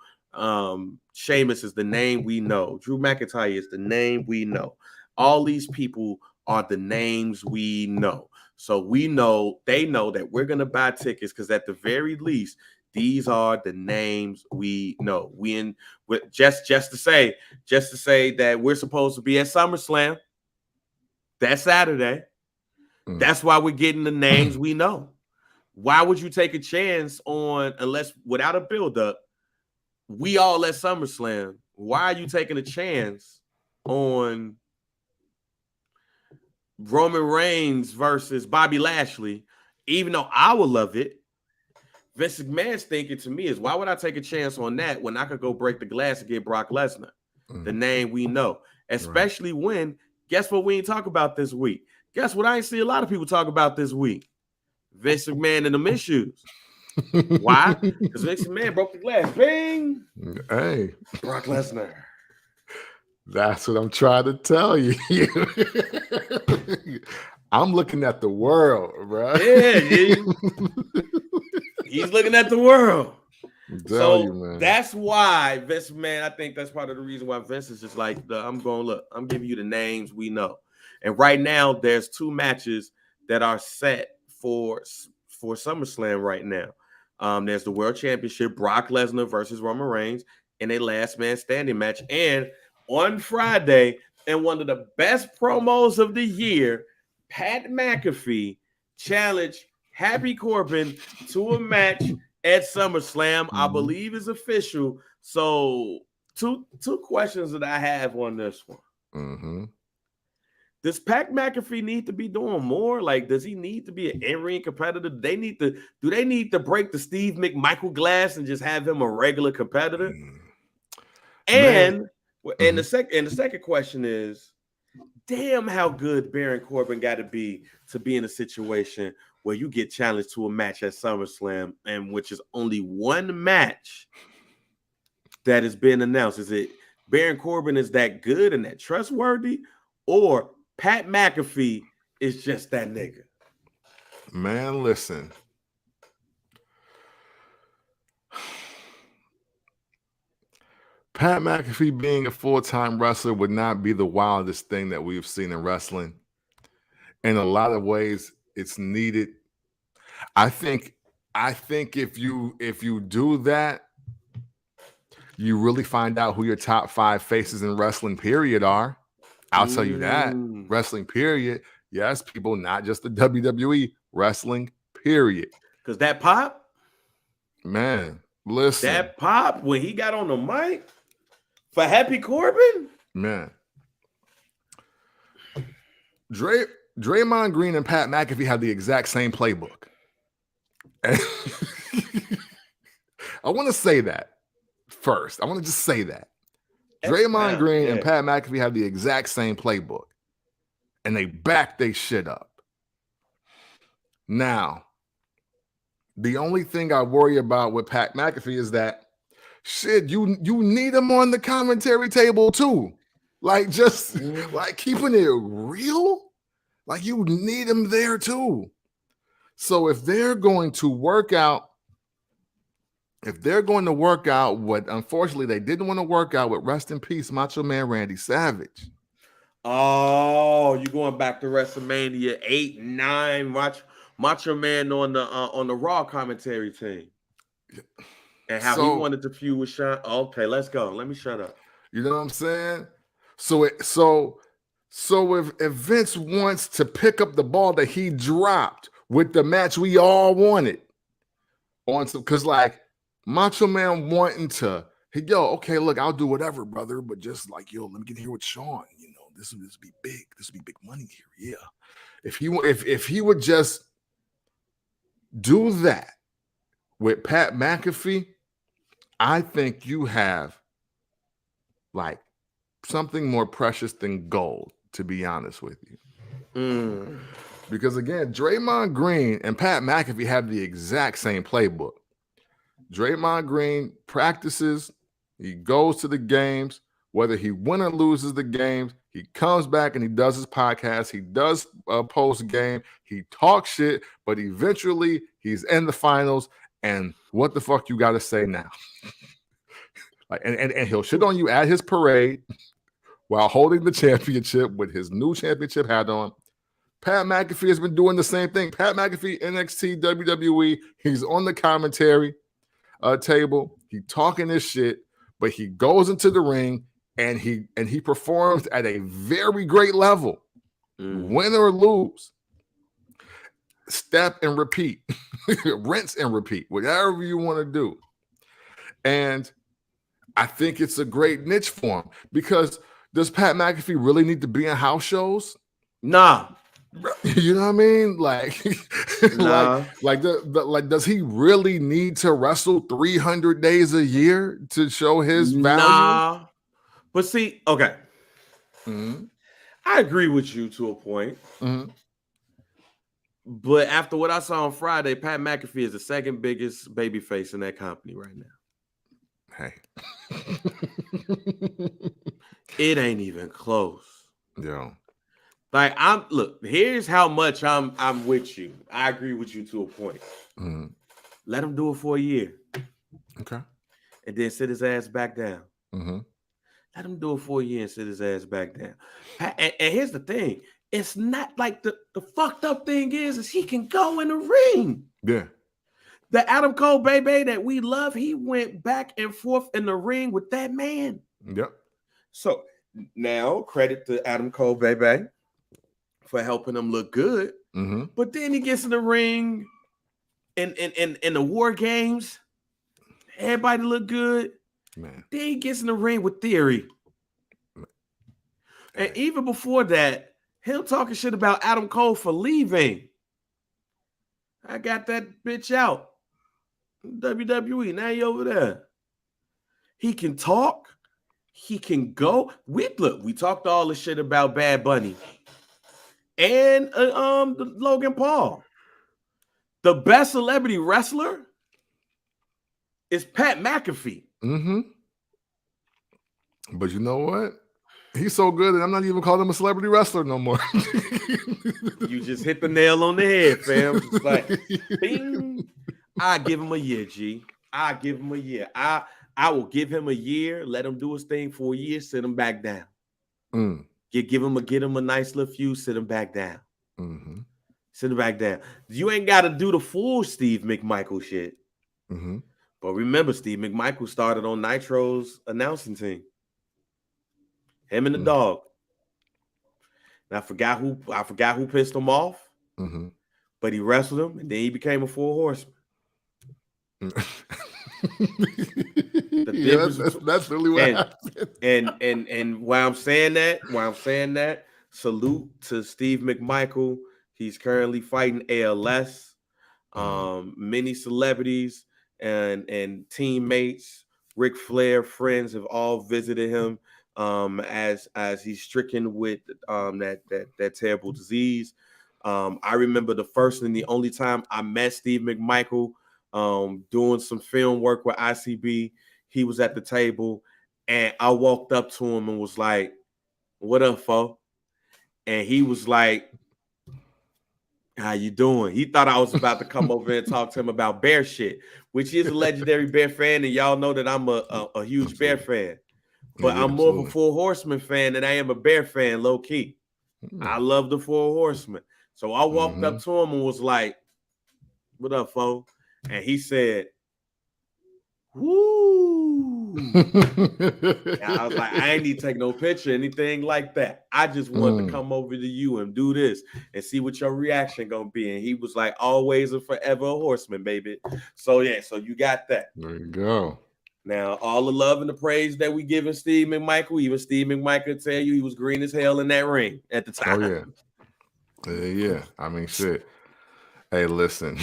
S2: Sheamus is the name we know. Drew McIntyre is the name we know. All these people are the names we know. So they know that we're gonna buy tickets because at the very least, these are the names we know. Just to say that we're supposed to be at SummerSlam. That's Saturday. That's why we're getting the names we know. Why would you take a chance unless without a buildup, we all at SummerSlam? Why are you taking a chance on Roman Reigns versus Bobby Lashley? Even though I would love it, Vince McMahon's thinking to me is, why would I take a chance on that when I could go break the glass and get Brock Lesnar, the name we know? Especially when, guess what we ain't talk about this week? Guess what I ain't see a lot of people talk about this week? Vince McMahon and the issues. Why? Because Vince McMahon broke the glass. Bing!
S1: Hey.
S2: Brock Lesnar.
S1: That's what I'm trying to tell you. I'm looking at the world, bro.
S2: Yeah. He's looking at the world.
S1: Man.
S2: That's why Vince McMahon, I think that's part of the reason why Vince is just like, I'm giving you the names we know. And right now, there's 2 matches that are set for SummerSlam right now. There's the World Championship, Brock Lesnar versus Roman Reigns, in a last man standing match. And on Friday, in one of the best promos of the year, Pat McAfee challenged Happy Corbin to a match at SummerSlam. I believe is official. So two questions that I have on this one. Does Pat McAfee need to be doing more? Like, does he need to be an in-ring competitor? Do they need to break the Steve McMichael glass and just have him a regular competitor? And the second question is, damn, how good Baron Corbin got to be in a situation where you get challenged to a match at SummerSlam, and which is only one match that has been announced. Is it Baron Corbin is that good and that trustworthy, or Pat McAfee is just that nigga?
S1: Man, listen. Pat McAfee being a full-time wrestler would not be the wildest thing that we've seen in wrestling. In a lot of ways, it's needed. I think if you do that, you really find out who your top 5 faces in wrestling period are. I'll tell you that. Wrestling period. Yes, people, not just the WWE. Wrestling period.
S2: Because that pop?
S1: Man, listen.
S2: That pop when he got on the mic for Happy Corbin?
S1: Man. Draymond Green and Pat McAfee have the exact same playbook. I want to say that first. I want to just say that. Draymond Green and Pat McAfee have the exact same playbook. And they back they shit up. Now, the only thing I worry about with Pat McAfee is that shit, you need him on the commentary table too. Like, just like keeping it real. Like, you need him there too. So if they're going to work out what unfortunately they didn't want to work out with, rest in peace, Macho Man Randy Savage.
S2: Oh, you going back to WrestleMania 8, 9, Macho Man on the Raw commentary team. And how he wanted to feud with Sean. Okay, let's go. Let me shut up.
S1: You know what I'm saying? So if Vince wants to pick up the ball that he dropped with the match we all wanted, because like Macho Man wanting to, okay, look, I'll do whatever, brother, but just like, let me get here with Sean. You know, this would be big. This would be big money here. Yeah. If he would just do that with Pat McAfee, I think you have like something more precious than gold, to be honest with you. Because again, Draymond Green and Pat McAfee have the exact same playbook. Draymond Green practices, he goes to the games, whether he wins or loses the games, he comes back and he does his podcast, he does post game, he talks shit, but eventually he's in the finals. And what the fuck you got to say now? Like, and he'll shit on you at his parade while holding the championship with his new championship hat on. Pat McAfee has been doing the same thing. Pat McAfee, NXT, WWE, he's on the commentary table. He talking this shit, but he goes into the ring and he performs at a very great level. Win or lose. Step and repeat. Rinse and repeat. Whatever you want to do. And I think it's a great niche for him, because does Pat McAfee really need to be in house shows?
S2: Nah.
S1: You know what I mean? Like,
S2: nah.
S1: like does he really need to wrestle 300 days a year to show his value?
S2: Nah. But see, okay. I agree with you to a point. But after what I saw on Friday, Pat McAfee is the second biggest babyface in that company right now.
S1: Hey.
S2: It ain't even close.
S1: Yeah.
S2: Like, here's how much I'm with you. I agree with you to a point. Let him do it for a year.
S1: Okay.
S2: And then sit his ass back down. Let him do it for a year and sit his ass back down. And here's the thing. It's not like the fucked up thing is he can go in the ring.
S1: Yeah.
S2: The Adam Cole baby that we love, he went back and forth in the ring with that man.
S1: Yep.
S2: So now credit to Adam Cole baby for helping him look good. But then he gets in the ring in the War Games. Everybody look good.
S1: Man.
S2: Then he gets in the ring with Theory. And even before that, him talking shit about Adam Cole for leaving. I got that bitch out. WWE, now you over there. He can talk. He can go. We talked all the shit about Bad Bunny and Logan Paul. The best celebrity wrestler is Pat McAfee.
S1: But you know what? He's so good that I'm not even calling him a celebrity wrestler no more.
S2: You just hit the nail on the head, fam. Just like, bing. I give him a year, G. I give him a year. I will give him a year. Let him do his thing for a year. Sit him back down. Get him a nice little few. Sit him back down. Sit him back down. You ain't got to do the full Steve McMichael shit. But remember, Steve McMichael started on Nitro's announcing team. Him and the dog. And I forgot who pissed him off. But he wrestled him, and then he became a 4 horseman.
S1: That's really what happened.
S2: And while I'm saying that, salute to Steve McMichael. He's currently fighting ALS. Many celebrities and teammates, Ric Flair friends have all visited him as he's stricken with that terrible disease. I remember the first and the only time I met Steve McMichael doing some film work with ICB. He was at the table, and I walked up to him and was like, "What up, fo?" And he was like, "How you doing?" He thought I was about to come over and talk to him about bear shit, which he is a legendary Bear fan, and y'all know that I'm a huge Bear fan. But I'm more of a 4 Horseman fan than I am a Bear fan, low key. I love the 4 Horsemen. So I walked up to him and was like, "What up, fo?" And he said, "Woo." And I was like, I ain't need to take no picture, anything like that. I just wanted to come over to you and do this and see what your reaction gonna be. And he was like, "Always and forever a horseman, baby." So yeah, so you got that.
S1: There you go.
S2: Now, all the love and the praise that we giving Steve McMichael, even Steve McMichael tell you he was green as hell in that ring at the time.
S1: Oh yeah. Yeah. I mean, shit. Hey, listen.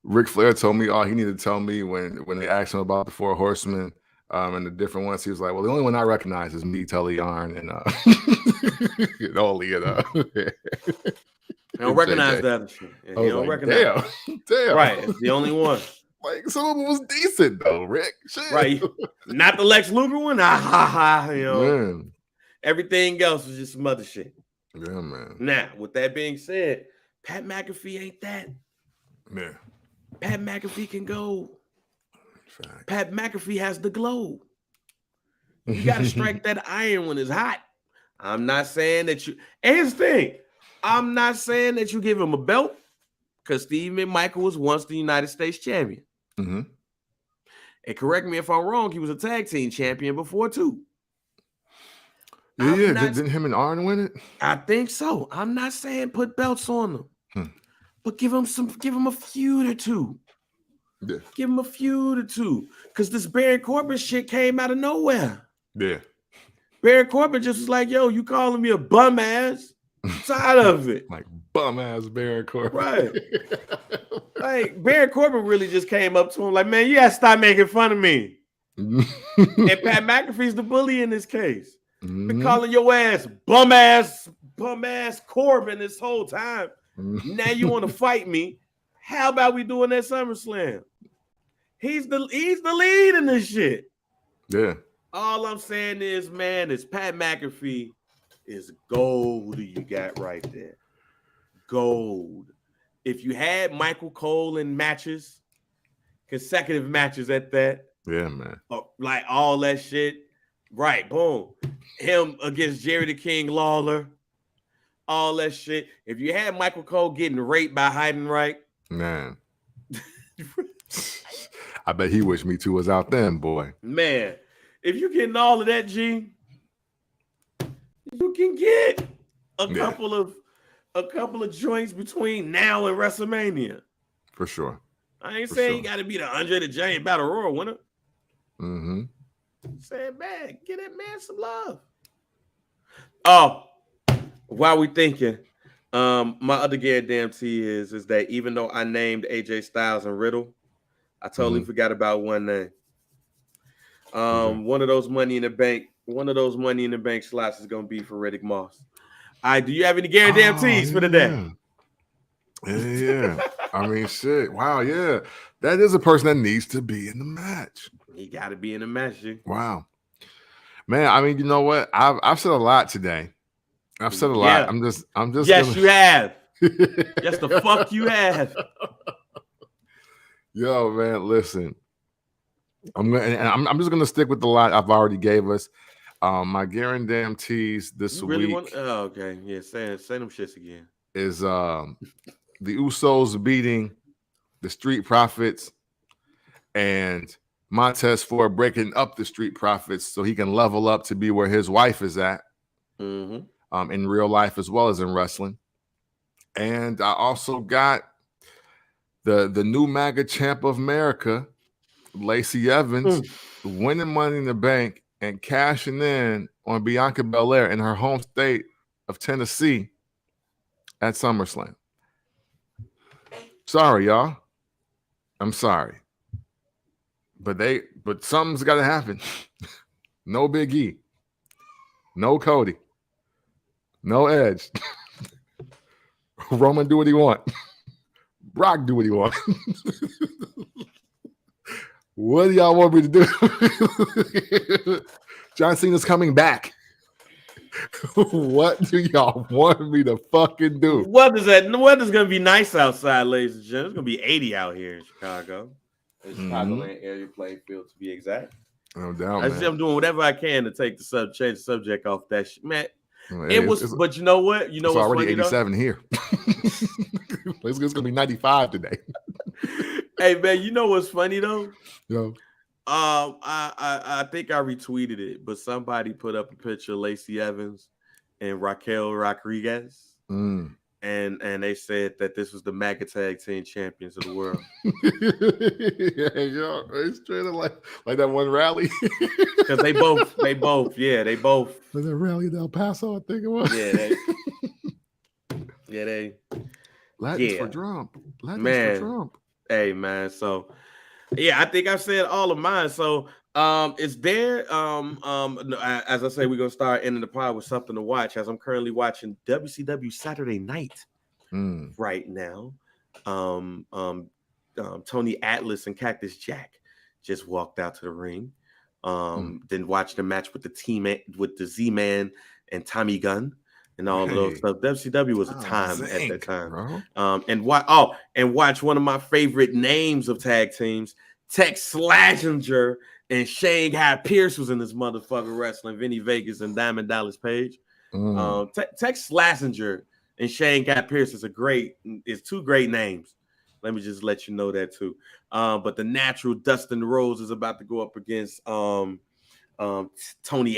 S1: Ric Flair told me all he needed to tell me when they asked him about the Four Horsemen and the different ones. He was like, "Well, the only one I recognize is me, Tully Yarn, and and Ollie, and
S2: I don't recognize that other shit.
S1: I was
S2: don't
S1: like,
S2: recognize.
S1: damn.
S2: Right, it's the only one.
S1: Like some of them was decent though, Rick. Shit.
S2: Right, not the Lex Luger one.
S1: Man.
S2: Everything else was just some other shit.
S1: Yeah, man.
S2: Now, with that being said, Pat McAfee ain't that.
S1: Yeah.
S2: Pat McAfee can go.
S1: Fact.
S2: Pat McAfee has the glow. You got to strike that iron when it's hot. I'm not saying that you. And here's the thing. I'm not saying that you give him a belt because Steve McMichael was once the United States champion.
S1: Mm-hmm.
S2: And correct me if I'm wrong, he was a tag team champion before too.
S1: Yeah. Didn't him and Arn win it?
S2: I think so. I'm not saying put belts on them, but give him a feud or two.
S1: Yeah.
S2: Give him a feud or two. Because this Baron Corbin shit came out of nowhere.
S1: Yeah.
S2: Baron Corbin just was like, yo, you calling me a bum ass? I'm tired of it.
S1: Like bum ass Baron Corbin.
S2: Right. Like Baron Corbin really just came up to him like, man, you gotta stop making fun of me. And Pat McAfee's the bully in this case. Been calling your ass bum ass Corbin this whole time. Now you want to fight me? How about we doing that SummerSlam? He's the lead in this shit.
S1: Yeah.
S2: All I'm saying is, man, is Pat McAfee is gold you got right there. Gold. If you had Michael Cole in matches, consecutive matches at that.
S1: Yeah, man.
S2: Like all that shit. Right, boom. Him against Jerry the King Lawler. All that shit. If you had Michael Cole getting raped by Heidenreich.
S1: Man. I bet he wished Me Too was out then, boy.
S2: Man, if you getting all of that, G, you can get a couple of joints between now and WrestleMania.
S1: For sure.
S2: I ain't saying you got to be the Andre the Giant Battle Royal winner.
S1: Mm-hmm.
S2: Saying, man, get that man some love. Oh, while we thinking, my other guarantee is that even though I named AJ Styles and Riddle, I totally forgot about one name. One of those Money in the Bank slots is gonna be for Riddick Moss. All right, do you have any guarantees for today?
S1: Yeah. I mean, shit. Wow, yeah. That is a person that needs to be in the match.
S2: He got to be in the match, G.
S1: Wow. Man, I mean, you know what? I've said a lot today. I've said a lot. I'm just
S2: Yes, you have. Yes, the fuck you have.
S1: Yo, man, listen. I'm just gonna stick with the lot I've already gave us. My guarantees this week.
S2: Okay, yeah, say them shits again.
S1: Is the Usos beating the Street Profits and Montez Ford breaking up the Street Profits so he can level up to be where his wife is at in real life as well as in wrestling. And I also got the new MAGA champ of America, Lacey Evans, winning Money in the Bank and cashing in on Bianca Belair in her home state of Tennessee at SummerSlam. Sorry, y'all. I'm sorry. But something's got to happen. No Big E. No Cody. No Edge. Roman do what he want. Brock do what he want. What do y'all want me to do? John Cena's coming back. What do y'all want me to fucking do?
S2: The weather's gonna be nice outside, ladies and gentlemen. It's gonna be 80 out here in Chicago. The Chicagoland area playing field to be exact.
S1: No doubt.
S2: I'm doing whatever I can to take change the subject off that shit. Man, but you know what? You know
S1: it's
S2: what's
S1: already
S2: funny
S1: 87 though? Here. It's gonna be 95 today.
S2: Hey man, you know what's funny though?
S1: Yo.
S2: I think I retweeted it, but somebody put up a picture of Lacey Evans and Raquel Rodriguez, and they said that this was the MAGA Tag Team Champions of the world.
S1: Yeah, yo, it's straight up like that one rally.
S2: Because they both.
S1: Was that rally in El Paso? I think it was.
S2: Yeah, they.
S1: Latins for Trump. Latins for Trump.
S2: Hey man, so yeah, I think I've said all of mine. So is there as I say, we're gonna start ending the pod with something to watch, as I'm currently watching WCW Saturday Night right now. Um, um, Tony Atlas and Cactus Jack just walked out to the ring. Then watched the match with the Z-Man and Tommy Gunn and all of those stuff. WCW was a time at that time.
S1: Bro.
S2: And watch one of my favorite names of tag teams, Tex Slazenger and Shanghai Pierce was in this motherfucker wrestling. Vinny Vegas and Diamond Dallas Page. Tex Slazenger and Shanghai Pierce is two great names. Let me just let you know that too. But the natural Dustin Rhodes is about to go up against Tony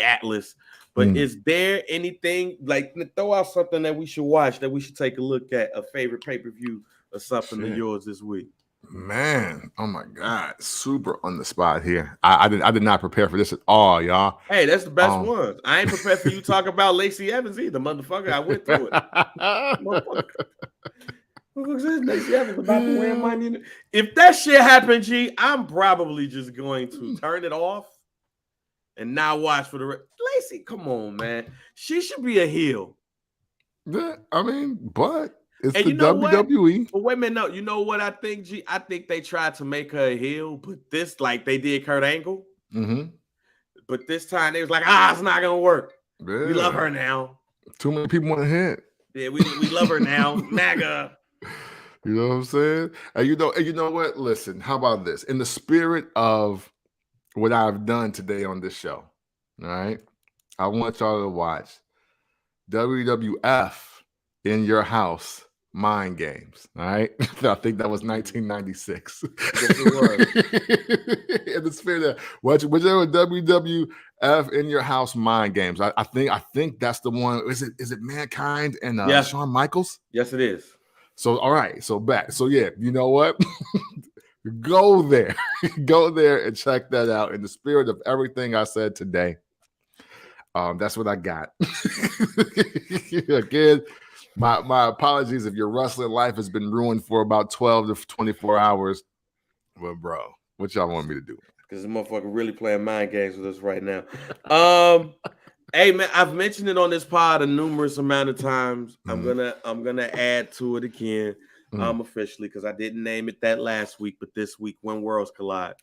S2: Atlas. But is there anything, like, throw out something that we should watch, that we should take a look at, a favorite pay-per-view or something of yours this week?
S1: Man, oh my God, super on the spot here. I did not prepare for this at all, y'all.
S2: Hey, that's the best one. I ain't prepared for you to talk about Lacey Evans either, motherfucker. I went through it. Lacey Evans about to win money. If that shit happened, G, I'm probably just going to turn it off and not watch for the rest. Lacey, come on, man. She should be a heel.
S1: Yeah, I mean, but it's
S2: and
S1: the WWE.
S2: What? But wait a minute, no. You know what I think, G? I think they tried to make her a heel, but this, like they did Kurt Angle. But this time they was like, it's not gonna work. Yeah. We love her now.
S1: Too many people want to hit.
S2: Yeah, we love her now. MAGA.
S1: You know what I'm saying? And you know what? Listen, how about this? In the spirit of what I've done today on this show, all right? I want y'all to watch WWF in Your House Mind Games, all right? I think that was 1996.
S2: Yes, it was.
S1: In the spirit of whichever WWF in Your House Mind Games. I think that's the one. Is it Mankind and Shawn Michaels?
S2: Yes, it is.
S1: So all right, so back. So yeah, you know what? Go there and check that out in the spirit of everything I said today. That's what I got. Again, my apologies if your wrestling life has been ruined for about 12 to 24 hours. Well, bro, what y'all want me to do?
S2: Because this motherfucker really playing mind games with us right now. Hey man, I've mentioned it on this pod a numerous amount of times. I'm gonna add to it again. Officially, because I didn't name it that last week, but this week, When Worlds Collide,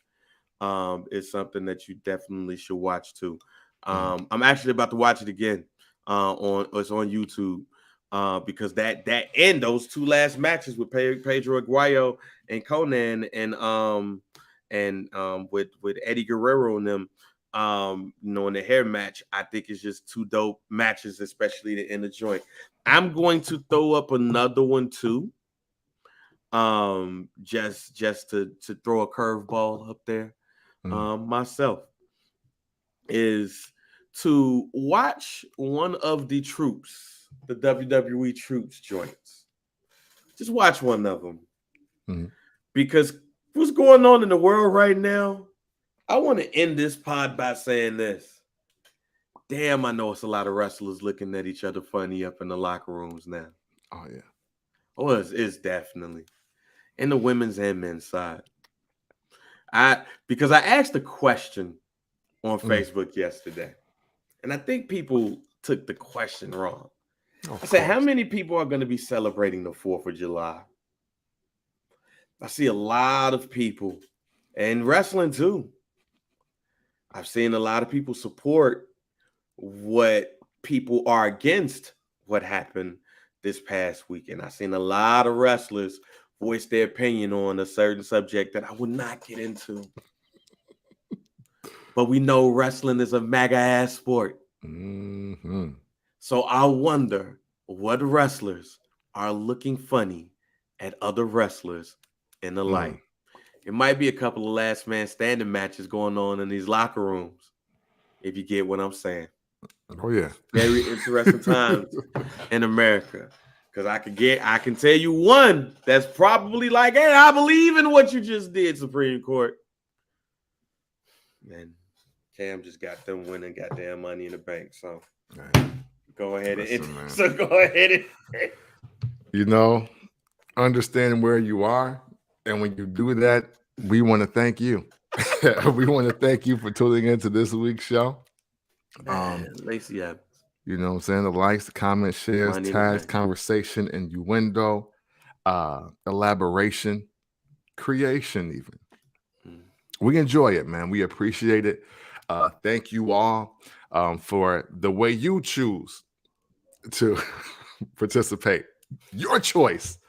S2: is something that you definitely should watch too. I'm actually about to watch it again. It's on YouTube. Because that end, those two last matches with Pedro Aguayo and Conan and with Eddie Guerrero and them, in the hair match, I think it's just two dope matches, especially to end the joint. I'm going to throw up another one too. Just to throw a curveball up there, myself, is to watch one of the troops, the WWE troops joints. Just watch one of them, because what's going on in the world right now, I want to end this pod by saying this. Damn, I know it's a lot of wrestlers looking at each other funny up in the locker rooms now.
S1: Oh yeah.
S2: Oh, it's definitely in the women's and men's side. Because I asked a question on Facebook yesterday, and I think people took the question wrong. I said, how many people are going to be celebrating the 4th of July? I see a lot of people, and wrestling too. I've seen a lot of people support what people are against what happened this past weekend. I've seen a lot of wrestlers voice their opinion on a certain subject that I would not get into. But we know wrestling is a MAGA ass sport. So I wonder what wrestlers are looking funny at other wrestlers in the light. It might be a couple of last man standing matches going on in these locker rooms, if you get what I'm saying.
S1: Oh yeah.
S2: Very interesting times in America. Because I can tell you one that's probably like, hey, I believe in what you just did, Supreme Court. And Cam just got them winning goddamn Money in the Bank. So go ahead and
S1: understanding where you are And when you do that, we want to thank you. We want to thank you for tuning into this week's show.
S2: Man, Lacey Evans.
S1: You know what I'm saying? The likes, the comments, shares, tags, conversation, innuendo, elaboration, creation, even. We enjoy it, man. We appreciate it. Thank you all for the way you choose to participate. Your choice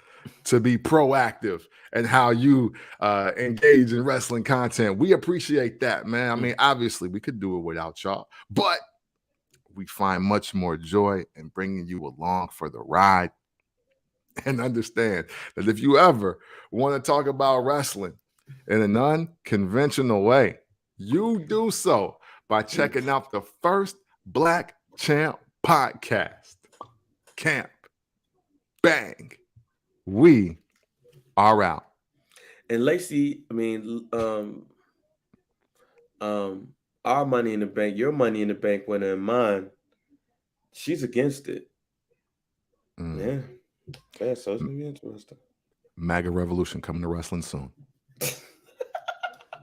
S1: to be proactive and how you engage in wrestling content. We appreciate that, man. I mean, obviously, we could do it without y'all, but we find much more joy in bringing you along for the ride. And understand that if you ever want to talk about wrestling in an unconventional way, you do so by checking out the First Black Champ podcast. Camp. Bang. We are out.
S2: And Lacey, I mean, our Money in the Bank, your Money in the Bank winner and mine, she's against it. Yeah. So it's gonna be interesting.
S1: MAGA revolution coming to wrestling soon.